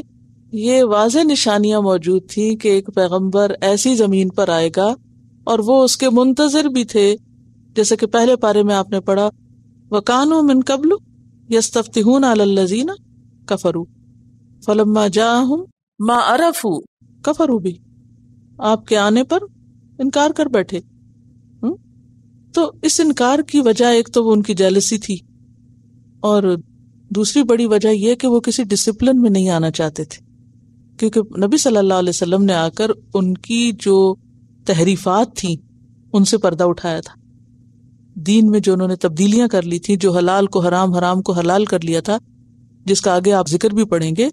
یہ واضح نشانیاں موجود تھیں کہ ایک پیغمبر ایسی زمین پر آئے گا، اور وہ اس کے منتظر بھی تھے. جیسے کہ پہلے پارے میں آپ نے پڑھا، وَكَانُوا مِن قَبْلُ يَسْتَفْتِحُونَ عَلَى الَّذِينَ كَفَرُوا فَلَمَّا جَاءَهُمْ مَا عَرَفُوا كَفَرُوا بِهِ، آپ کے آنے پر انکار کر بیٹھے. تو اس انکار کی وجہ ایک تو وہ ان کی جیلسی تھی، اور دوسری بڑی وجہ یہ کہ وہ کسی ڈسپلن میں نہیں آنا چاہتے تھے، کیونکہ نبی صلی اللہ علیہ وسلم نے آ کر ان کی جو تحریفات تھیں ان سے پردہ اٹھایا تھا. دین میں جو انہوں نے تبدیلیاں کر لی تھی، جو حلال کو حرام، حرام کو حلال کر لیا تھا، جس کا آگے آپ ذکر بھی پڑھیں گے،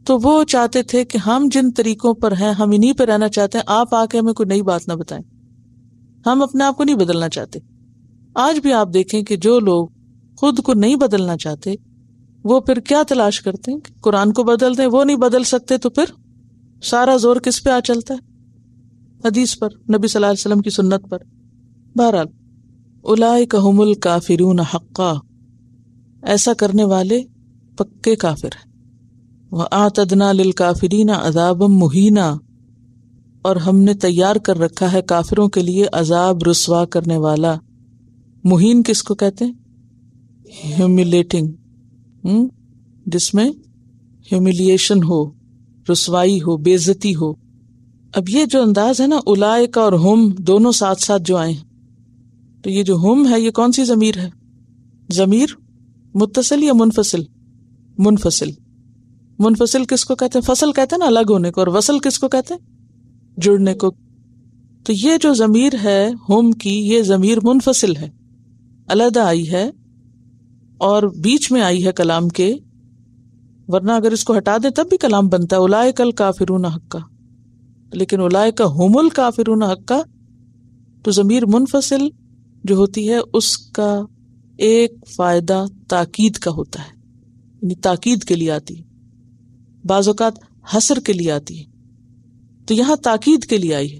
تو وہ چاہتے تھے کہ ہم جن طریقوں پر ہیں ہم انہی پہ رہنا چاہتے ہیں، آپ آ کے ہمیں کوئی نئی بات نہ بتائیں. ہم اپنے آپ کو نہیں بدلنا چاہتے. آج بھی آپ دیکھیں کہ جو لوگ خود کو نہیں بدلنا چاہتے وہ پھر کیا تلاش کرتے ہیں کہ قرآن کو بدل دیں. وہ نہیں بدل سکتے تو پھر سارا زور کس پہ آ چلتا ہے؟ حدیث پر، نبی صلی اللہ علیہ وسلم کی سنت پر. بہرحال اولئک ھم الکافرون حقا، ایسا کرنے والے پکے کافر ہیں. وَأَعْتَدْنَا لِلْكَافِرِينَ عَذَابًا مُهِينًا، اور ہم نے تیار کر رکھا ہے کافروں کے لیے عذاب رسوا کرنے والا. مہین کس کو کہتے ہیں؟ ہیوملیٹنگ، جس میں ہیوملیشن ہو، رسوائی ہو، بے عزتی ہو. اب یہ جو انداز ہے نا، اولئک اور ہم دونوں ساتھ ساتھ جو آئے ہیں، تو یہ جو ہم ہے یہ کون سی ضمیر ہے؟ ضمیر متصل یا منفصل؟ منفصل. منفصل کس کو کہتے ہیں؟ فصل کہتے ہیں نا الگ ہونے کو، اور وصل کس کو کہتے ہیں؟ جڑنے کو. تو یہ جو ضمیر ہے ہم کی، یہ ضمیر منفصل ہے، علیحدہ آئی ہے اور بیچ میں آئی ہے کلام کے، ورنہ اگر اس کو ہٹا دیں تب بھی کلام بنتا ہے اولئک الکافرون حقا. لیکن اولئک ھم الکافرون حقا، تو ضمیر منفصل جو ہوتی ہے اس کا ایک فائدہ تاکید کا ہوتا ہے، یعنی تاکید کے لیے آتی ہے، بعض اوقات حصر کے لیے آتی ہے. تو یہاں تاکید کے لیے آئی ہے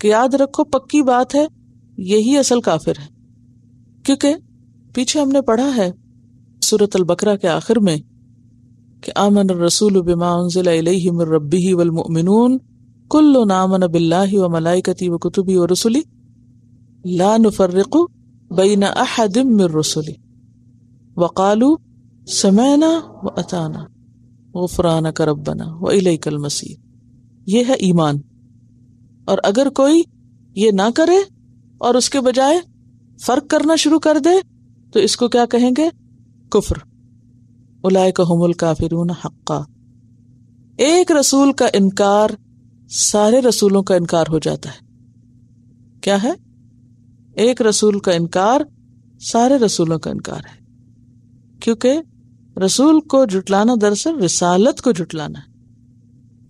کہ یاد رکھو پکی بات ہے یہی اصل کافر ہے، کیونکہ پیچھے ہم نے پڑھا ہے سورۃ البقرہ کے آخر میں کہ آمن الرسول بما انزل الیہ من ربہ والمؤمنون کل آمن باللہ وملائکتہ وکتبہ ورسلہ لا نفرق بین احد من رسلہ وقالوا سمعنا واطعنا غفرانک ربنا والیک المصیر. یہ ہے ایمان. اور اگر کوئی یہ نہ کرے اور اس کے بجائے فرق کرنا شروع کر دے تو اس کو کیا کہیں گے؟ کفر. اولئک ھم الکافرون حقا. ایک رسول کا انکار سارے رسولوں کا انکار ہو جاتا ہے. کیا ہے؟ ایک رسول کا انکار سارے رسولوں کا انکار ہے، کیونکہ رسول کو جھٹلانا دراصل رسالت کو جھٹلانا ہے.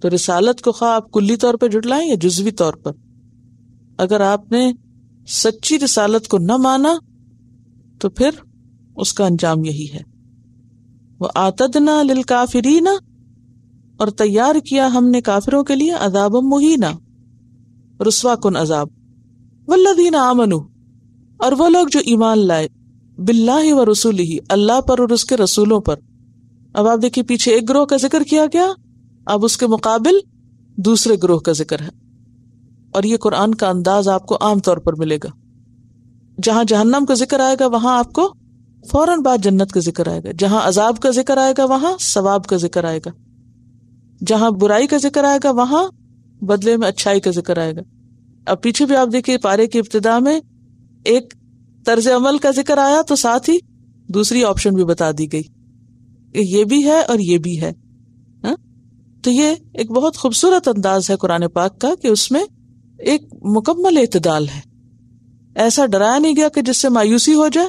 تو رسالت کو خواہ آپ کلی طور پہ جھٹلائیں یا جزوی طور پر، اگر آپ نے سچی رسالت کو نہ مانا تو پھر اس کا انجام یہی ہے. وَآتَدْنَا لِلْكَافِرِينَ، اور تیار کیا ہم نے کافروں کے لیے عذابا مہینا، رسوا کن عذاب. وَالَّذِينَ آمَنُوا، اور وہ لوگ جو ایمان لائے، باللہ و رسولہ، اللہ پر اور اس کے رسولوں پر. اب آپ دیکھیے پیچھے ایک گروہ کا ذکر کیا گیا، اب اس کے مقابل دوسرے گروہ کا ذکر ہے. اور یہ قرآن کا انداز آپ کو عام طور پر ملے گا. جہاں جہنم کا ذکر آئے گا وہاں آپ کو فوراً بعد جنت کا ذکر آئے گا. جہاں عذاب کا ذکر آئے گا وہاں ثواب کا ذکر آئے گا. جہاں برائی کا ذکر آئے گا وہاں بدلے میں اچھائی کا ذکر آئے گا. اب پیچھے بھی آپ دیکھیے پارے کی ابتدا میں ایک طرز عمل کا ذکر آیا تو ساتھ ہی دوسری آپشن بھی بتا دی گئی، یہ بھی ہے اور یہ بھی ہے. تو یہ ایک بہت خوبصورت انداز ہے قرآن پاک کا کہ اس میں ایک مکمل اعتدال ہے. ایسا ڈرایا نہیں گیا کہ جس سے مایوسی ہو جائے،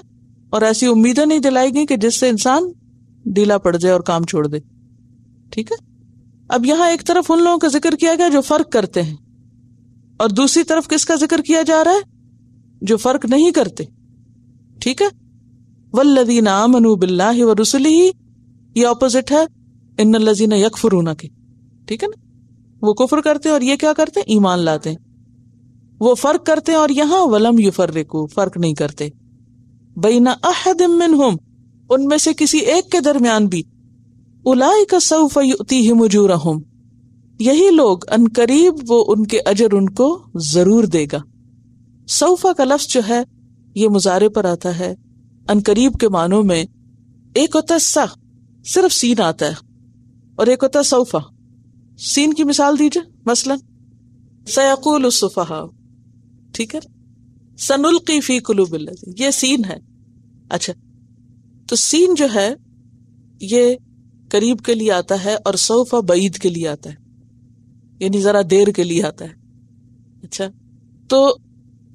اور ایسی امیدیں نہیں دلائی گئی کہ جس سے انسان ڈھیلا پڑ جائے اور کام چھوڑ دے. ٹھیک ہے. اب یہاں ایک طرف ان لوگوں کا ذکر کیا گیا جو فرق کرتے ہیں، اور دوسری طرف کس کا ذکر کیا جا رہا ہے؟ جو فرق نہیں کرتے. ٹھیک ہے. والذین آمنوا باللہ ورسلہ، یہ اپوزٹ ہے ان الذین یکفرون کے. ٹھیک ہے نا. وہ کفر کرتے ہیں اور یہ کیا کرتے ہیں؟ ایمان لاتے ہیں. وہ فرق کرتے ہیں اور یہاں ولم یفرقوا، فرق نہیں کرتے. بین احد منہم، ان میں سے کسی ایک کے درمیان بھی. اولئک سوف یؤتیہم اجورہم، یہی لوگ ان قریب وہ ان کے اجر ان کو ضرور دے گا. سوف کا لفظ جو ہے یہ مضارع پر آتا ہے. ان قریب کے معنوں میں ایک ہوتا ہے سا، صرف سین آتا ہے، اور ایک ہوتا ہے سوفا. سین کی مثال دیجئے، مثلا سیقول السفہاء. ٹھیک ہے. سنلقی فی قلوب الذین، یہ سین ہے. اچھا، تو سین جو ہے یہ قریب کے لیے آتا ہے اور سوفا بعید کے لیے آتا ہے، یعنی ذرا دیر کے لیے آتا ہے. اچھا، تو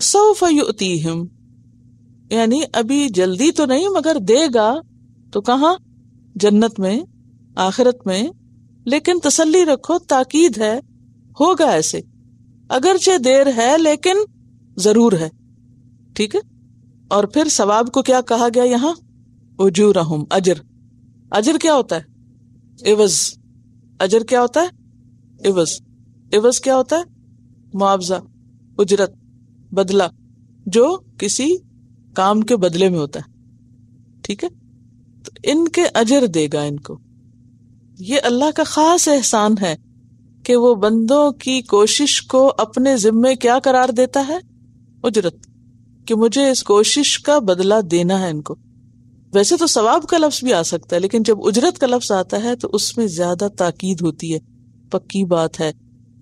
سوف یؤتیہم یعنی ابھی جلدی تو نہیں مگر دے گا. تو کہاں؟ جنت میں، آخرت میں. لیکن تسلی رکھو، تاکید ہے، ہوگا ایسے. اگرچہ دیر ہے لیکن ضرور ہے. ٹھیک ہے. اور پھر ثواب کو کیا کہا گیا یہاں؟ اجورہم، اجر. اجر کیا ہوتا ہے؟ عوض. اجر کیا ہوتا ہے؟ عوض. عوض کیا ہوتا ہے؟ معاوضہ، اجرت، بدلہ، جو کسی کام کے بدلے میں ہوتا ہے. ٹھیک ہے. تو ان کے اجر دے گا ان کو. یہ اللہ کا خاص احسان ہے کہ وہ بندوں کی کوشش کو اپنے ذمے کیا قرار دیتا ہے؟ اجرت. کہ مجھے اس کوشش کا بدلہ دینا ہے ان کو. ویسے تو ثواب کا لفظ بھی آ سکتا ہے، لیکن جب اجرت کا لفظ آتا ہے تو اس میں زیادہ تاکید ہوتی ہے، پکی بات ہے،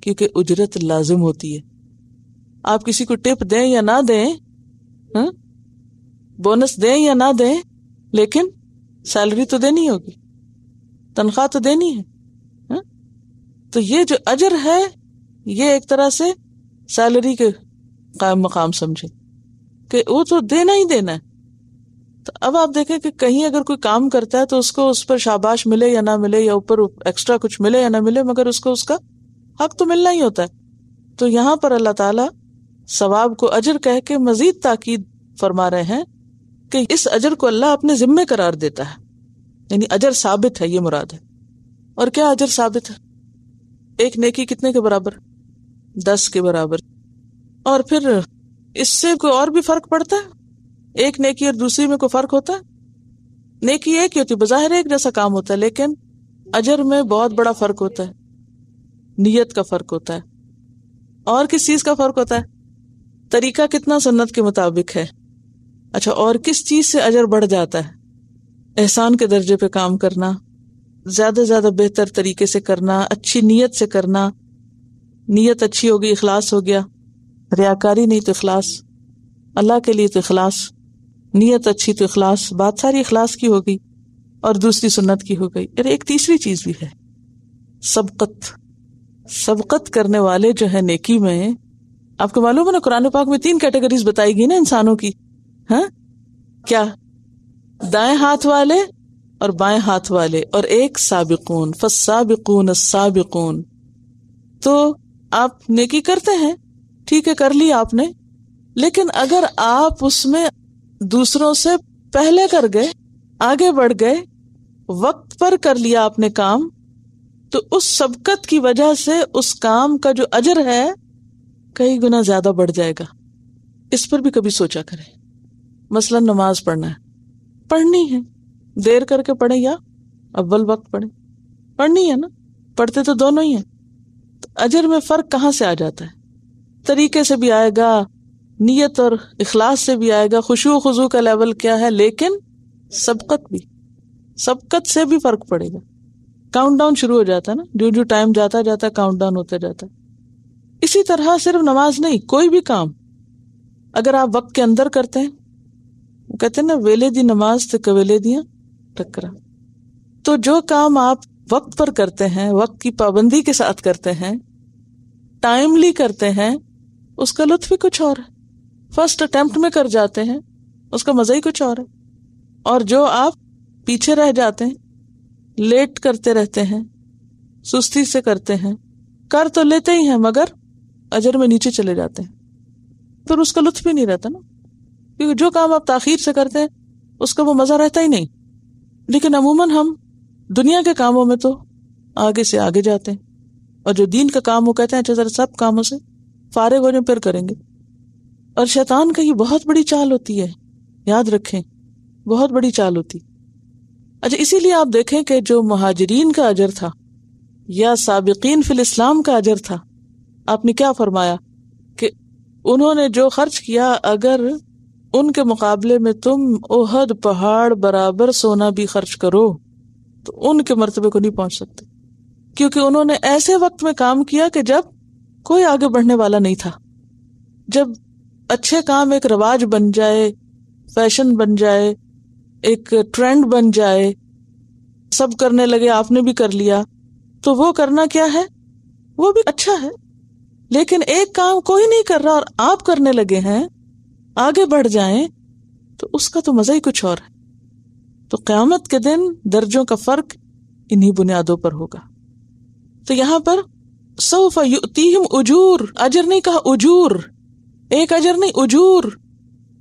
کیونکہ اجرت لازم ہوتی ہے. آپ کسی کو ٹپ دیں یا نہ دیں، بونس دیں یا نہ دیں، لیکن سیلری تو دینی ہوگی، تنخواہ تو دینی ہے. تو یہ جو اجر ہے یہ ایک طرح سے سیلری کے قائم مقام سمجھے کہ وہ تو دینا ہی دینا ہے. تو اب آپ دیکھیں کہ کہیں اگر کوئی کام کرتا ہے تو اس کو اس پر شاباش ملے یا نہ ملے، یا اوپر ایکسٹرا کچھ ملے یا نہ ملے، مگر اس کو اس کا حق تو ملنا ہی ہوتا ہے. تو یہاں پر اللہ تعالیٰ ثواب کو اجر کہہ کے مزید تاکید فرما رہے ہیں کہ اس اجر کو اللہ اپنے ذمے قرار دیتا ہے، یعنی اجر ثابت ہے، یہ مراد ہے. اور کیا اجر ثابت ہے؟ ایک نیکی کتنے کے برابر؟ 10 کے برابر. اور پھر اس سے کوئی اور بھی فرق پڑتا ہے؟ ایک نیکی اور دوسری میں کوئی فرق ہوتا ہے؟ نیکی ایک ہی ہوتی ہے، بظاہر ایک جیسا کام ہوتا ہے، لیکن اجر میں بہت بڑا فرق ہوتا ہے. نیت کا فرق ہوتا ہے. اور کس چیز کا فرق ہوتا ہے؟ طریقہ کتنا سنت کے مطابق ہے. اچھا، اور کس چیز سے اجر بڑھ جاتا ہے؟ احسان کے درجے پہ کام کرنا، زیادہ سے زیادہ بہتر طریقے سے کرنا، اچھی نیت سے کرنا. نیت اچھی ہوگی، اخلاص ہو گیا، ریاکاری نہیں تو اخلاص، اللہ کے لیے تو اخلاص، نیت اچھی تو اخلاص، بات ساری اخلاص کی ہوگی اور دوسری سنت کی ہو گئی. ایک تیسری چیز بھی ہے، سبقت. سبقت کرنے والے جو ہے نیکی میں، آپ کو معلوم ہے نا قرآن پاک میں 3 کیٹیگریز بتائی گئی نا انسانوں کی. ہاں کیا؟ دائیں ہاتھ والے اور بائیں ہاتھ والے، اور ایک سابقون، فالسابقون السابقون. تو آپ نیکی کرتے ہیں، ٹھیک ہے، کر لی آپ نے، لیکن اگر آپ اس میں دوسروں سے پہلے کر گئے، آگے بڑھ گئے، وقت پر کر لیا آپ نے کام، تو اس سبقت کی وجہ سے اس کام کا جو اجر ہے کئی گنا زیادہ بڑھ جائے گا. اس پر بھی کبھی سوچا کریں. مثلا نماز پڑھنا ہے، پڑھنی ہے، دیر کر کے پڑھیں یا اول وقت پڑھیں، پڑھنی ہے نا، پڑھتے تو دونوں ہی ہیں. تو اجر میں فرق کہاں سے آ جاتا ہے؟ طریقے سے بھی آئے گا، نیت اور اخلاص سے بھی آئے گا، خشوع و خضوع کا لیول کیا ہے، لیکن سبقت سے بھی فرق پڑے گا. کاؤنٹ ڈاؤن شروع ہو جاتا ہے نا، جو جو ٹائم جاتا جاتا ہے کاؤنٹ ڈاؤن ہوتا جاتا ہے. اسی طرح صرف نماز نہیں، کوئی بھی کام اگر آپ وقت کے اندر کرتے ہیں، کہتے ہیں نا ویلے دی نماز تے کویلے دیاں ٹکرا. تو جو کام آپ وقت پر کرتے ہیں، وقت کی پابندی کے ساتھ کرتے ہیں، ٹائملی کرتے ہیں، اس کا لطف بھی کچھ اور ہے. فرسٹ اٹیمپٹ میں کر جاتے ہیں، اس کا مزہ ہی کچھ اور ہے. اور جو آپ پیچھے رہ جاتے ہیں، لیٹ کرتے رہتے ہیں، سستی سے کرتے ہیں، کر تو لیتے ہی ہیں مگر اجر میں نیچے چلے جاتے ہیں، پھر اس کا لطف بھی نہیں رہتا نا. کیونکہ جو کام آپ تاخیر سے کرتے ہیں اس کا وہ مزہ رہتا ہی نہیں. لیکن عموماً ہم دنیا کے کاموں میں تو آگے سے آگے جاتے ہیں، اور جو دین کا کام وہ کہتے ہیں اچھا ذرا سب کاموں سے فارغ ہو جائیں پھر کریں گے. اور شیطان کا یہ بہت بڑی چال ہوتی ہے، یاد رکھیں، بہت بڑی چال ہوتی. اچھا، اسی لیے آپ دیکھیں کہ جو مہاجرین کا اجر تھا یا سابقین فی الاسلام کا اجر تھا، آپ نے کیا فرمایا کہ انہوں نے جو خرچ کیا، اگر ان کے مقابلے میں تم احد پہاڑ برابر سونا بھی خرچ کرو تو ان کے مرتبے کو نہیں پہنچ سکتے. کیونکہ انہوں نے ایسے وقت میں کام کیا کہ جب کوئی آگے بڑھنے والا نہیں تھا، جب اچھے کام ایک رواج بن جائے، فیشن بن جائے، ایک ٹرینڈ بن جائے، سب کرنے لگے، آپ نے بھی کر لیا، تو وہ کرنا کیا ہے، وہ بھی اچھا ہے. لیکن ایک کام کوئی نہیں کر رہا اور آپ کرنے لگے ہیں، آگے بڑھ جائیں، تو اس کا تو مزہ ہی کچھ اور ہے. تو قیامت کے دن درجوں کا فرق انہی بنیادوں پر ہوگا. تو یہاں پر سوف یؤتیہم اجور، اجر نہیں کہا، اجور، ایک اجر نہیں، اجور،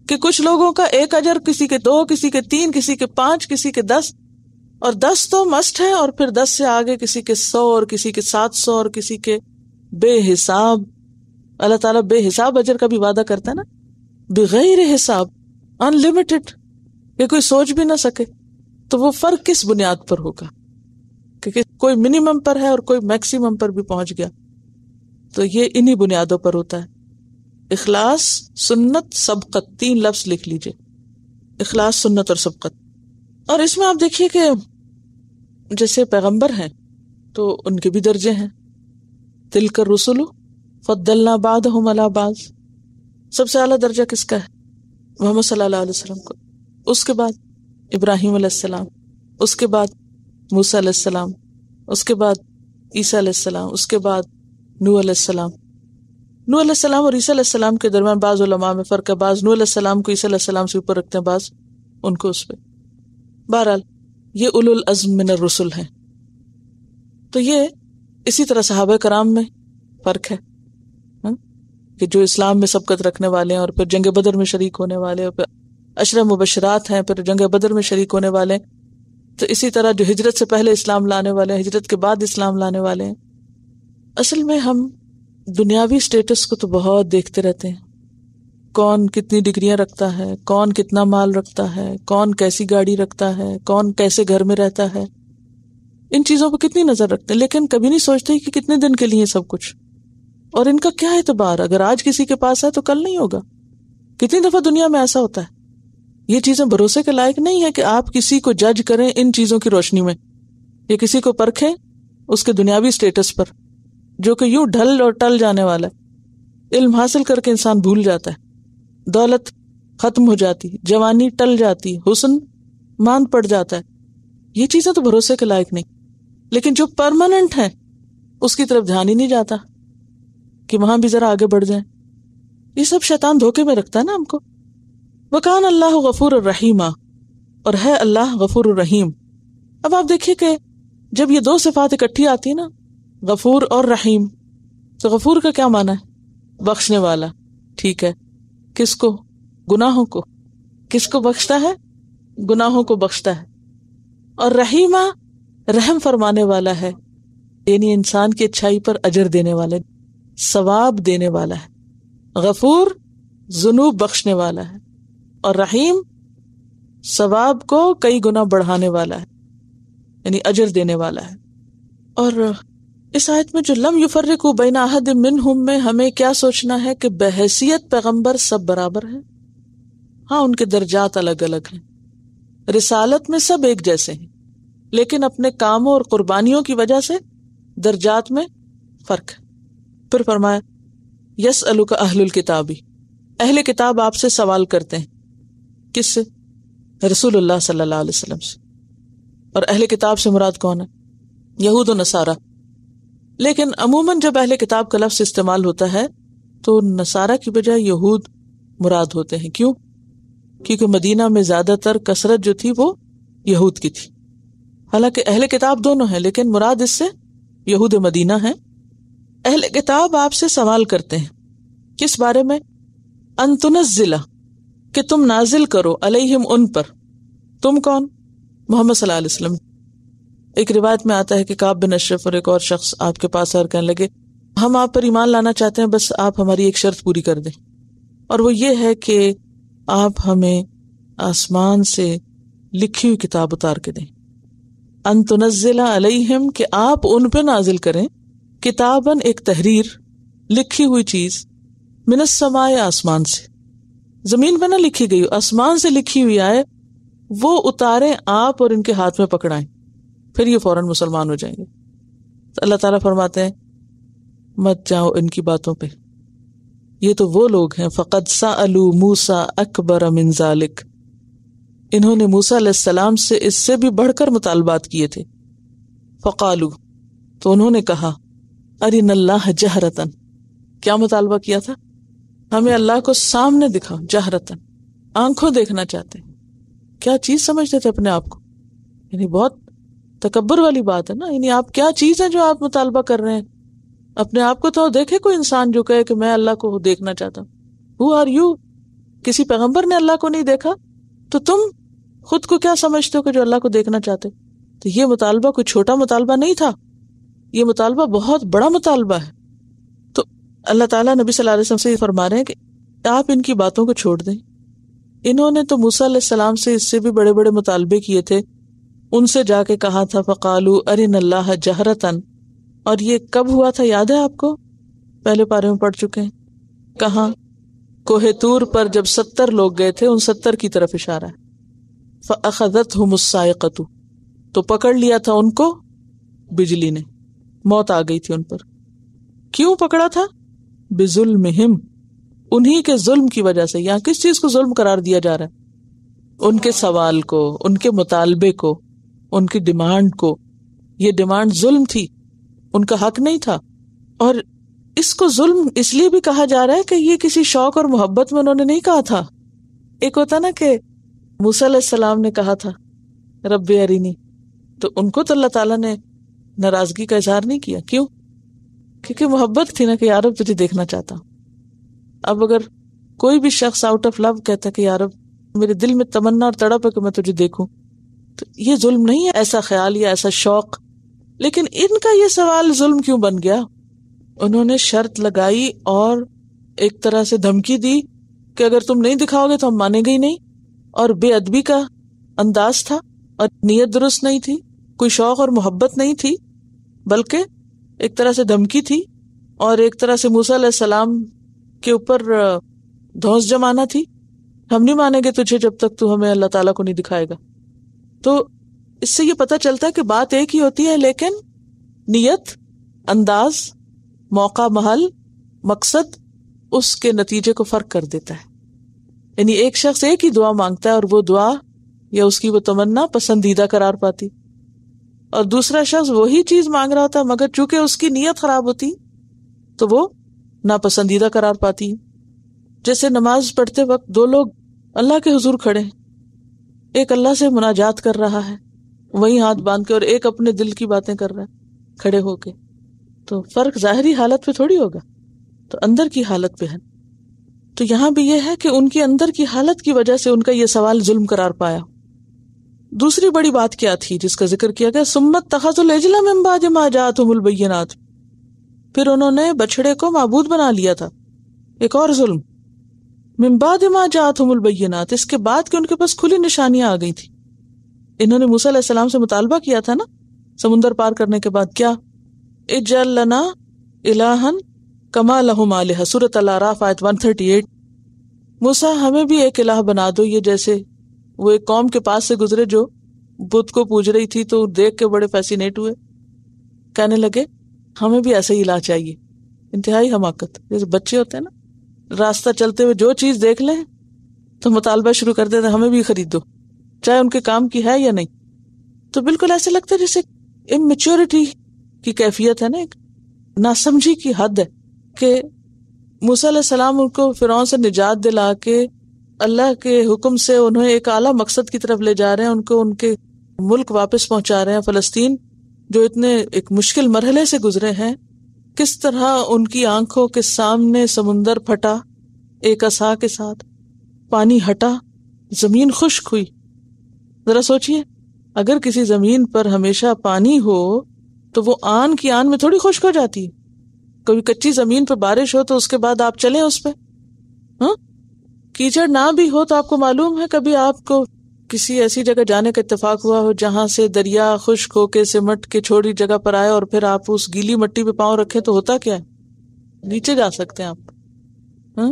کہ کچھ لوگوں کا ایک اجر، کسی کے 2، کسی کے 3، کسی کے 5، کسی کے 10، اور 10 تو مسٹ ہے، اور پھر 10 سے آگے کسی کے 100 اور کسی کے 700 اور کسی کے بے حساب. اللہ تعالیٰ بے حساب اجر کا بھی وعدہ کرتا ہے نا، بغیر حساب، ان لمیٹڈ، کہ کوئی سوچ بھی نہ سکے. تو وہ فرق کس بنیاد پر ہوگا کہ کوئی منیمم پر ہے اور کوئی میکسیمم پر بھی پہنچ گیا. تو یہ انہی بنیادوں پر ہوتا ہے. اخلاص، سنت، سبقت، 3 لفظ لکھ لیجئے، اخلاص، سنت اور سبقت. اور اس میں آپ دیکھیے کہ جیسے پیغمبر ہیں تو ان کے بھی درجے ہیں. تلک الرسل فضلنا بعضهم علی بعض. سب سے اعلیٰ درجہ کس کا ہے؟ محمد صلی اللہ علیہ وسلم کو. اس کے بعد ابراہیم علیہ السلام، اس کے بعد موسیٰ علیہ السلام، اس کے بعد عیسیٰ علیہ السلام، اس کے بعد نوح علیہ السلام. نوح علیہ السلام اور عیسیٰ علیہ السلام کے درمیان بعض علماء میں فرق ہے، بعض نوح علیہ السلام کو عیسیٰ علیہ السلام سے اوپر رکھتے ہیں، بعض ان کو اس پہ. بہرحال یہ اولو العزم من الرسل ہیں. تو یہ اسی طرح صحابہ کرام میں فرق ہے کہ جو اسلام میں سبقت رکھنے والے ہیں اور پھر جنگ بدر میں شریک ہونے والے، اور پھر عشرہ مبشرات ہیں، پھر جنگ بدر میں شریک ہونے والے. تو اسی طرح جو ہجرت سے پہلے اسلام لانے والے ہیں، ہجرت کے بعد اسلام لانے والے ہیں. اصل میں ہم دنیاوی سٹیٹس کو تو بہت دیکھتے رہتے ہیں، کون کتنی ڈگریاں رکھتا ہے، کون کتنا مال رکھتا ہے، کون کیسی گاڑی رکھتا ہے، کون کیسے گھر میں رہتا ہے، ان چیزوں پہ کتنی نظر رکھتے ہیں، لیکن کبھی نہیں سوچتے کہ کتنے دن کے لیے سب کچھ، اور ان کا کیا اعتبار، اگر آج کسی کے پاس ہے تو کل نہیں ہوگا۔ کتنی دفعہ دنیا میں ایسا ہوتا ہے۔ یہ چیزیں بھروسے کے لائق نہیں ہے کہ آپ کسی کو جج کریں ان چیزوں کی روشنی میں، یا کسی کو پرکھیں اس کے دنیاوی سٹیٹس پر، جو کہ یوں ڈھل اور ٹل جانے والا ہے۔ علم حاصل کر کے انسان بھول جاتا ہے، دولت ختم ہو جاتی، جوانی ٹل جاتی، حسن ماند پڑ جاتا ہے۔ یہ چیزیں تو بھروسے کے لائق نہیں، لیکن جو پرماننٹ ہے اس کی طرف دھیان ہی نہیں جاتا کہ وہاں بھی ذرا آگے بڑھ جائیں۔ یہ سب شیطان دھوکے میں رکھتا ہے نا ہم کو۔ وَكَانَ اللَّهُ غَفُورًا رَحِيمًا، اور ہے اللہ غفور الرحیم۔ اب آپ دیکھیے کہ جب یہ دو صفات اکٹھی آتی ہیں نا، غفور اور رحیم، تو غفور کا کیا معنی ہے؟ بخشنے والا، ٹھیک ہے، کس کو؟ گناہوں کو۔ کس کو بخشتا ہے؟ گناہوں کو بخشتا ہے۔ اور رحیمہ رحم فرمانے والا ہے، یعنی انسان کی اچھائی پر اجر دینے والا، ثواب دینے والا ہے۔ غفور ذنوب بخشنے والا ہے، اور رحیم ثواب کو کئی گنا بڑھانے والا ہے، یعنی اجر دینے والا ہے۔ اور اس آیت میں جو لم یفرقوا بین احد منہم میں ہمیں کیا سوچنا ہے کہ بحیثیت پیغمبر سب برابر ہیں، ہاں ان کے درجات الگ الگ ہیں، رسالت میں سب ایک جیسے ہیں، لیکن اپنے کاموں اور قربانیوں کی وجہ سے درجات میں فرق ہے۔ پھر فرمایا یسألک اہل الکتاب، اہل کتاب آپ سے سوال کرتے ہیں، کس سے؟ رسول اللہ صلی اللہ علیہ وسلم سے۔ اور اہل کتاب سے مراد کون ہے؟ یہود و نصارہ۔ لیکن عموماً جب اہل کتاب کا لفظ استعمال ہوتا ہے تو نصارہ کی بجائے یہود مراد ہوتے ہیں۔ کیوں؟ کیونکہ مدینہ میں زیادہ تر کثرت جو تھی وہ یہود کی تھی، حالانکہ اہل کتاب دونوں ہیں، لیکن مراد اس سے یہود مدینہ ہیں۔ اہل کتاب آپ سے سوال کرتے ہیں کس بارے میں؟ ان تنزل، کہ تم نازل کرو، علیہم ان پر۔ تم کون؟ محمد صلی اللہ علیہ وسلم۔ ایک روایت میں آتا ہے کہ کعب بن اشرف اور ایک اور شخص آپ کے پاس آر کہنے لگے ہم آپ پر ایمان لانا چاہتے ہیں، بس آپ ہماری ایک شرط پوری کر دیں، اور وہ یہ ہے کہ آپ ہمیں آسمان سے لکھی ہوئی کتاب اتار کے دیں۔ ان تنزل علیہم، کہ آپ ان پہ نازل کریں، کتاباً ایک تحریر، لکھی ہوئی چیز، من السماء، آسمان سے، زمین پہ نہ لکھی گئی، آسمان سے لکھی ہوئی آئے، وہ اتاریں آپ اور ان کے ہاتھ میں پکڑائیں، پھر یہ فوراً مسلمان ہو جائیں گے۔ تو اللہ تعالیٰ فرماتے ہیں مت جاؤ ان کی باتوں پہ، یہ تو وہ لوگ ہیں فقد سألوا موسیٰ اکبر من ذالک، انہوں نے موسیٰ علیہ السلام سے اس سے بھی بڑھ کر مطالبات کیے تھے۔ فقالوا، تو انہوں نے کہا ارنا اللہ جہرتن، کیا مطالبہ کیا تھا؟ ہمیں اللہ کو سامنے دکھا، جہرتن، آنکھوں دیکھنا چاہتے ہیں۔ کیا چیز سمجھتے تھے اپنے آپ کو؟ یعنی بہت تکبر والی بات ہے نا، یعنی آپ کیا چیز ہے جو آپ مطالبہ کر رہے ہیں؟ اپنے آپ کو تو دیکھے کوئی انسان جو کہے کہ میں اللہ کو دیکھنا چاہتا ہوں۔ Who are you؟ کسی پیغمبر نے اللہ کو نہیں دیکھا تو تم خود کو کیا سمجھتے ہو کہ جو اللہ کو دیکھنا چاہتے؟ تو یہ مطالبہ کوئی چھوٹا مطالبہ نہیں تھا، یہ مطالبہ بہت بڑا مطالبہ ہے۔ تو اللہ تعالیٰ نبی صلی اللہ علیہ وسلم سے یہ فرما رہے ہیں کہ آپ ان کی باتوں کو چھوڑ دیں۔ انہوں نے تو موسیٰ علیہ السلام سے اس سے بھی بڑے بڑے مطالبے کیے تھے، ان سے جا کے کہا تھا فقالوا ارنا اللہ جہرتن، اور یہ کب ہوا تھا یاد ہے آپ کو؟ پہلے پارے میں پڑھ چکے ہیں۔ کہاں؟ کوہ طور پر جب 70 لوگ گئے تھے، ان 70 کی طرف اشارہ ہے۔ فأخذتهم الصاعقۃ، تو پکڑ لیا تھا ان کو بجلی نے، موت آ گئی تھی ان پر۔ کیوں پکڑا تھا؟ بظلمہم، انہی کے ظلم کی وجہ سے۔ یہاں کس چیز کو ظلم قرار دیا جا رہا ہے؟ ان کے سوال کو، ان کے مطالبے کو، ان کی ڈیمانڈ کو۔ یہ ڈیمانڈ ظلم تھی، ان کا حق نہیں تھا۔ اور اس کو ظلم اس لیے بھی کہا جا رہا ہے کہ یہ کسی شوق اور محبت میں انہوں نے نہیں کہا تھا۔ ایک ہوتا نا کہ موسیٰ علیہ السلام نے کہا تھا رب ارینی، تو ان کو تو اللہ تعالیٰ نے ناراضگی کا اظہار نہیں کیا۔ کیوں؟ کیونکہ محبت تھی نا کہ یا رب تجھے دیکھنا چاہتا ہوں۔ اب اگر کوئی بھی شخص آؤٹ آف لو کہتا کہ یا رب میرے دل میں تمنا اور تڑپ ہے کہ میں تجھے دیکھوں، تو یہ ظلم نہیں ہے، ایسا خیال یا ایسا شوق۔ لیکن ان کا یہ سوال ظلم کیوں بن گیا؟ انہوں نے شرط لگائی اور ایک طرح سے دھمکی دی کہ اگر تم نہیں دکھاؤ گے تو ہم مانیں گے ہی نہیں، اور بے ادبی کا انداز تھا اور نیت درست نہیں تھی، کوئی شوق اور محبت نہیں تھی، بلکہ ایک طرح سے دھمکی تھی اور ایک طرح سے موسیٰ علیہ السلام کے اوپر دھونس جمانا تھی، ہم نہیں مانیں گے تجھے جب تک تو ہمیں اللہ تعالیٰ کو نہیں دکھائے گا۔ تو اس سے یہ پتہ چلتا ہے کہ بات ایک ہی ہوتی ہے لیکن نیت، انداز، موقع، محل، مقصد اس کے نتیجے کو فرق کر دیتا ہے۔ یعنی ایک شخص ایک ہی دعا مانگتا ہے اور وہ دعا یا اس کی وہ تمنا پسندیدہ قرار پاتی، اور دوسرا شخص وہی چیز مانگ رہا ہوتا مگر چونکہ اس کی نیت خراب ہوتی تو وہ ناپسندیدہ قرار پاتی۔ جیسے نماز پڑھتے وقت دو لوگ اللہ کے حضور کھڑے ہیں، ایک اللہ سے مناجات کر رہا ہے وہیں ہاتھ باندھ کے، اور ایک اپنے دل کی باتیں کر رہا ہے کھڑے ہو کے، تو فرق ظاہری حالت پہ تھوڑی ہوگا، تو اندر کی حالت پہ ہے۔ تو یہاں بھی یہ ہے کہ ان کی اندر کی حالت کی وجہ سے ان کا یہ سوال ظلم قرار پایا۔ دوسری بڑی بات کیا تھی جس کا ذکر کیا گیا؟ ثم اتخذوا العجل من بعد ما جاءتهم البینات، پھر انہوں نے بچڑے کو معبود بنا لیا تھا۔ ایک اور ظلم، من بعد ما جاءتهم البینات، اس کے بعد کہ ان کے پاس کھلی نشانیاں آ گئی تھی۔ انہوں نے موسیٰ علیہ السلام سے مطالبہ کیا تھا نا سمندر پار کرنے کے بعد، کیا؟ اجعل لنا الہا کما لہم آلہہ، سورۃ الاعراف آیت 138۔ موسیٰ ہمیں بھی ایک الہ بنا دو، یہ جیسے وہ ایک قوم کے پاس سے گزرے جو بت کو پوج رہی تھی تو دیکھ کے بڑے فیسینیٹ ہوئے، کہنے لگے ہمیں بھی ایسے ہی الہ چاہیے۔ انتہائی حماقت، جیسے بچے ہوتے ہیں نا راستہ چلتے ہوئے جو چیز دیکھ لیں تو مطالبہ شروع کر دیتے ہمیں بھی خرید دو، چاہے ان کے کام کی ہے یا نہیں۔ تو بالکل ایسے لگتا ہے جیسے اممیچورٹی کی کیفیت ہے نا، ایک ناسمجھی کی حد ہے کہ موسیٰ علیہ السلام ان کو فرعون سے نجات دلا کے اللہ کے حکم سے انہیں ایک اعلیٰ مقصد کی طرف لے جا رہے ہیں، ان کو ان کے ملک واپس پہنچا رہے ہیں، فلسطین جو اتنے ایک مشکل مرحلے سے گزرے ہیں، کس طرح ان کی آنکھوں کے سامنے سمندر پھٹا ایک عصا کے ساتھ، پانی ہٹا، زمین خشک ہوئی۔ ذرا سوچئے اگر کسی زمین پر ہمیشہ پانی ہو تو وہ آن کی آن میں تھوڑی خشک ہو جاتی ہے۔ کبھی کچی زمین پہ بارش ہو تو اس کے بعد آپ چلیں اس پہ، کیچڑ نہ بھی ہو تو آپ کو معلوم ہے کبھی آپ کو کسی ایسی جگہ جانے کا اتفاق ہوا ہو جہاں سے دریا خشک ہو کے سمٹ کے چھوڑی جگہ پر آئے اور پھر آپ اس گیلی مٹی پہ پاؤں رکھیں تو ہوتا کیا ہے؟ نیچے جا سکتے ہیں آپ۔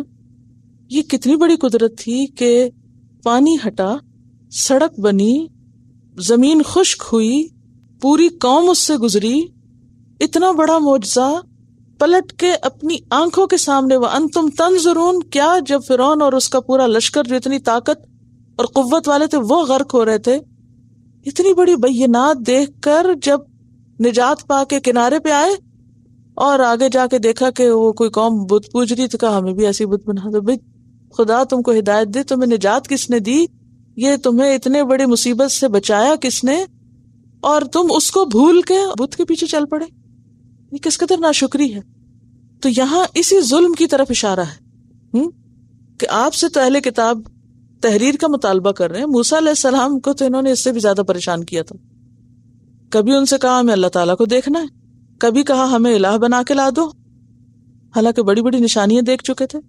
یہ کتنی بڑی قدرت تھی کہ پانی ہٹا، سڑک بنی، زمین خشک ہوئی، پوری قوم اس سے گزری، اتنا بڑا معجزہ پلٹ کے اپنی آنکھوں کے سامنے وَأَنْتُمْ تَنْظُرُونَ، کیا جب فرعون اور اس کا پورا لشکر جو اتنی طاقت اور قوت والے تھے وہ غرق ہو رہے تھے، اتنی بڑی بینات دیکھ کر جب نجات پا کے کنارے پہ آئے اور آگے جا کے دیکھا کہ وہ کوئی قوم بت پوج رہی، تو کہا ہمیں بھی ایسی بت بنا دو۔ بھئی خدا تم کو ہدایت دے، تمہیں نجات کس نے دی؟ یہ تمہیں اتنے بڑی مصیبت سے بچایا کس نے؟ اور تم اس کو بھول کے بت کے پیچھے چل پڑے، یہ کس قدر ناشکری ہے۔ تو یہاں اسی ظلم کی طرف اشارہ ہے کہ آپ سے تو اہل کتاب تحریر کا مطالبہ کر رہے ہیں، موسیٰ علیہ السلام کو تو انہوں نے اس سے بھی زیادہ پریشان کیا تھا۔ کبھی ان سے کہا ہمیں اللہ تعالیٰ کو دیکھنا ہے، کبھی کہا ہمیں الہ بنا کے لا دو، حالانکہ بڑی بڑی نشانیاں دیکھ چکے تھے۔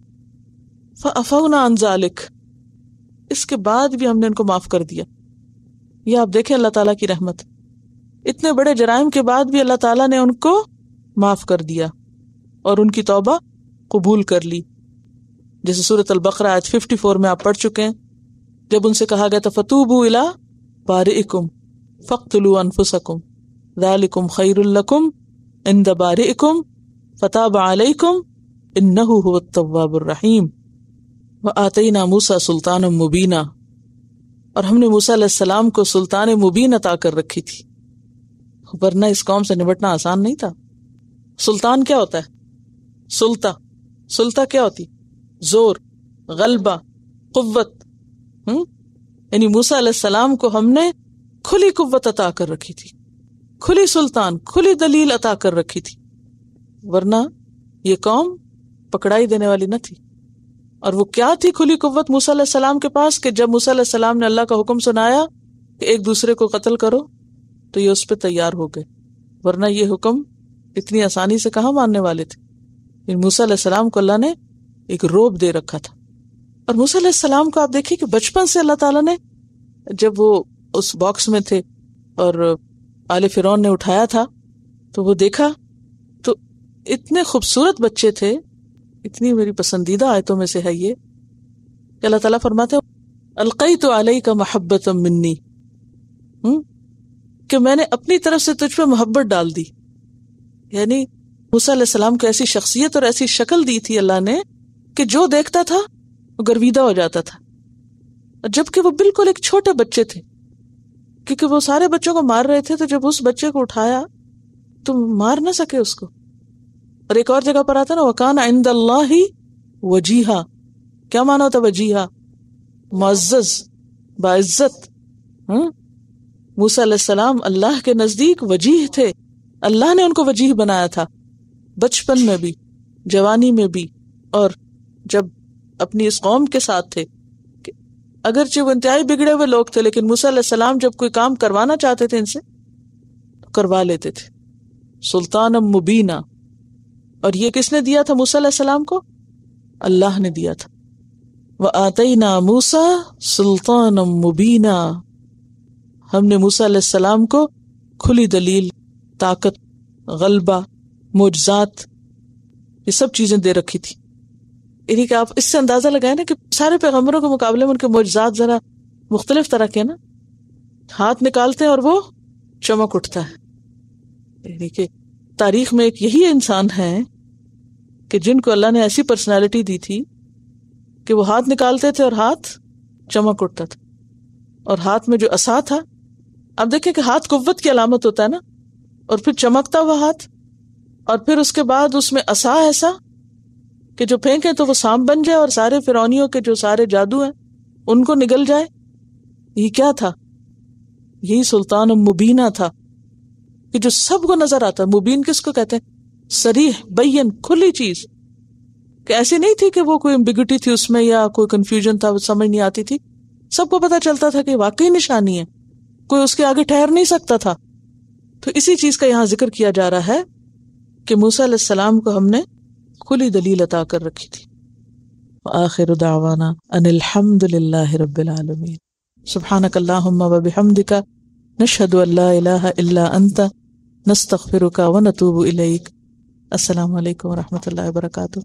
فَعَفَوْنَا عَنْ ذَلِكَ، اس کے بعد بھی ہم نے ان کو معاف کر دیا۔ یہ آپ دیکھیں اللہ تعالیٰ کی رحمت، اتنے بڑے جرائم کے بعد بھی اللہ تعالیٰ نے ان کو معاف کر دیا اور ان کی توبہ قبول کر لی، جیسے سورۃ البقرہ آیت 54 میں آپ پڑھ چکے ہیں، جب ان سے کہا گیا تھا فَتُوبُوا إِلَىٰ بَارِئِكُمْ فَاقْتُلُوا أَنفُسَكُمْ ذَلِكُمْ خَيْرٌ لَكُمْ عِنْدَ بَارِئِكُمْ فَتَابَ عَلَيْكُمْ إِنَّهُ هُوَ التَّوَّابُ الرَّحِيمُ وَآتَيْنَا مُوسَىٰ سُلْطَانًا مُبِينًا، اور ہم نے موسیٰ علیہ السلام کو سلطان مبین عطا کر رکھی تھی، ورنہ اس قوم سے نمٹنا آسان نہیں تھا۔ سلطان کیا ہوتا ہے؟ سلطہ کیا ہوتی؟ زور، غلبہ، قوت۔ یعنی موسیٰ علیہ السلام کو ہم نے کھلی قوت عطا کر رکھی تھی، کھلی سلطان، کھلی دلیل عطا کر رکھی تھی، ورنہ یہ قوم پکڑائی دینے والی نہ تھی۔ اور وہ کیا تھی کھلی قوت موسیٰ علیہ السلام کے پاس کہ جب موسیٰ علیہ السلام نے اللہ کا حکم سنایا کہ ایک دوسرے کو قتل کرو تو یہ اس پہ تیار ہو گئے، ورنہ یہ حکم اتنی آسانی سے کہاں ماننے والے تھے۔ موسیٰ علیہ السلام کو اللہ نے ایک روب دے رکھا تھا. اور موسیٰ علیہ السلام کو آپ دیکھیے کہ بچپن سے اللہ تعالیٰ نے، جب وہ اس باکس میں تھے اور آل فرعون نے اٹھایا تھا تو وہ دیکھا تو اتنے خوبصورت بچے تھے. اتنی میری پسندیدہ آیتوں میں سے ہے یہ کہ اللہ تعالیٰ فرماتے ہیں القیت علیک محبۃ منی، کہ میں نے اپنی طرف سے تجھ پہ محبت ڈال دی. یعنی موسیٰ علیہ السلام کو ایسی شخصیت اور ایسی شکل دی تھی اللہ نے کہ جو دیکھتا تھا وہ گرویدہ ہو جاتا تھا. جبکہ وہ بالکل ایک چھوٹے بچے تھے، کیونکہ وہ سارے بچوں کو مار رہے تھے، تو جب اس بچے کو اٹھایا تو مار نہ سکے اس کو. اور ایک اور جگہ پر آتا نا وَكَانَ عِندَ اللَّهِ وَجِيهًا، کیا مانا ہوتا وجیہا؟ معزز، باعزت. موسیٰ علیہ السلام اللہ کے نزدیک وجیہ تھے، اللہ نے ان کو وجیہ بنایا تھا، بچپن میں بھی، جوانی میں بھی، اور جب اپنی اس قوم کے ساتھ تھے. اگرچہ وہ انتہائی بگڑے ہوئے لوگ تھے، لیکن موسیٰ علیہ السلام جب کوئی کام کروانا چاہتے تھے ان سے تو کروا لیتے تھے. سلطان مبینہ. اور یہ کس نے دیا تھا موسیٰ علیہ السلام کو؟ اللہ نے دیا تھا. وَآتَيْنَا مُوسَى سُلْطَانًا مُبِينًا، ہم نے موسیٰ علیہ السلام کو کھلی دلیل، طاقت، غلبہ، معجزات، یہ سب چیزیں دے رکھی تھی. یعنی کہ آپ اس سے اندازہ لگائیں نا کہ سارے پیغمبروں کے مقابلے میں ان کے معجزات ذرا مختلف طرح کے نا. ہاتھ نکالتے ہیں اور وہ چمک اٹھتا ہے. یعنی کہ تاریخ میں ایک یہی انسان ہے کہ جن کو اللہ نے ایسی پرسنالٹی دی تھی کہ وہ ہاتھ نکالتے تھے اور ہاتھ چمک اٹھتا تھا. اور ہاتھ میں جو عصا تھا، اب دیکھیں کہ ہاتھ قوت کی علامت ہوتا ہے نا، اور پھر چمکتا ہوا ہاتھ، اور پھر اس کے بعد اس میں عصا ایسا کہ جو پھینکے تو وہ سانپ بن جائے اور سارے فرعونیوں کے جو سارے جادو ہیں ان کو نگل جائے. یہ کیا تھا؟ یہی سلطان مبینہ تھا کہ جو سب کو نظر آتا. مبین کس کو کہتے ہیں؟ صریح، بین، کھلی چیز، کہ ایسی نہیں تھی کہ وہ کوئی امبیگوٹی تھی اس میں یا کوئی کنفیوژن تھا، وہ سمجھ نہیں آتی تھی. سب کو پتا چلتا تھا کہ واقعی نشانی ہے، کوئی اس کے آگے ٹھہر نہیں سکتا تھا. تو اسی چیز کا یہاں ذکر کیا جا رہا ہے کہ موسیٰ علیہ السلام کو ہم نے کھلی دلیل عطا کر رکھی تھی. وآخر دعوانا ان الحمد للہ رب العالمین. سبحانک اللہم وبحمدک نشہد ان لا الہ الا انت نستغفرک ونتوب الیک. السلام علیکم ورحمۃ اللہ وبرکاتہ.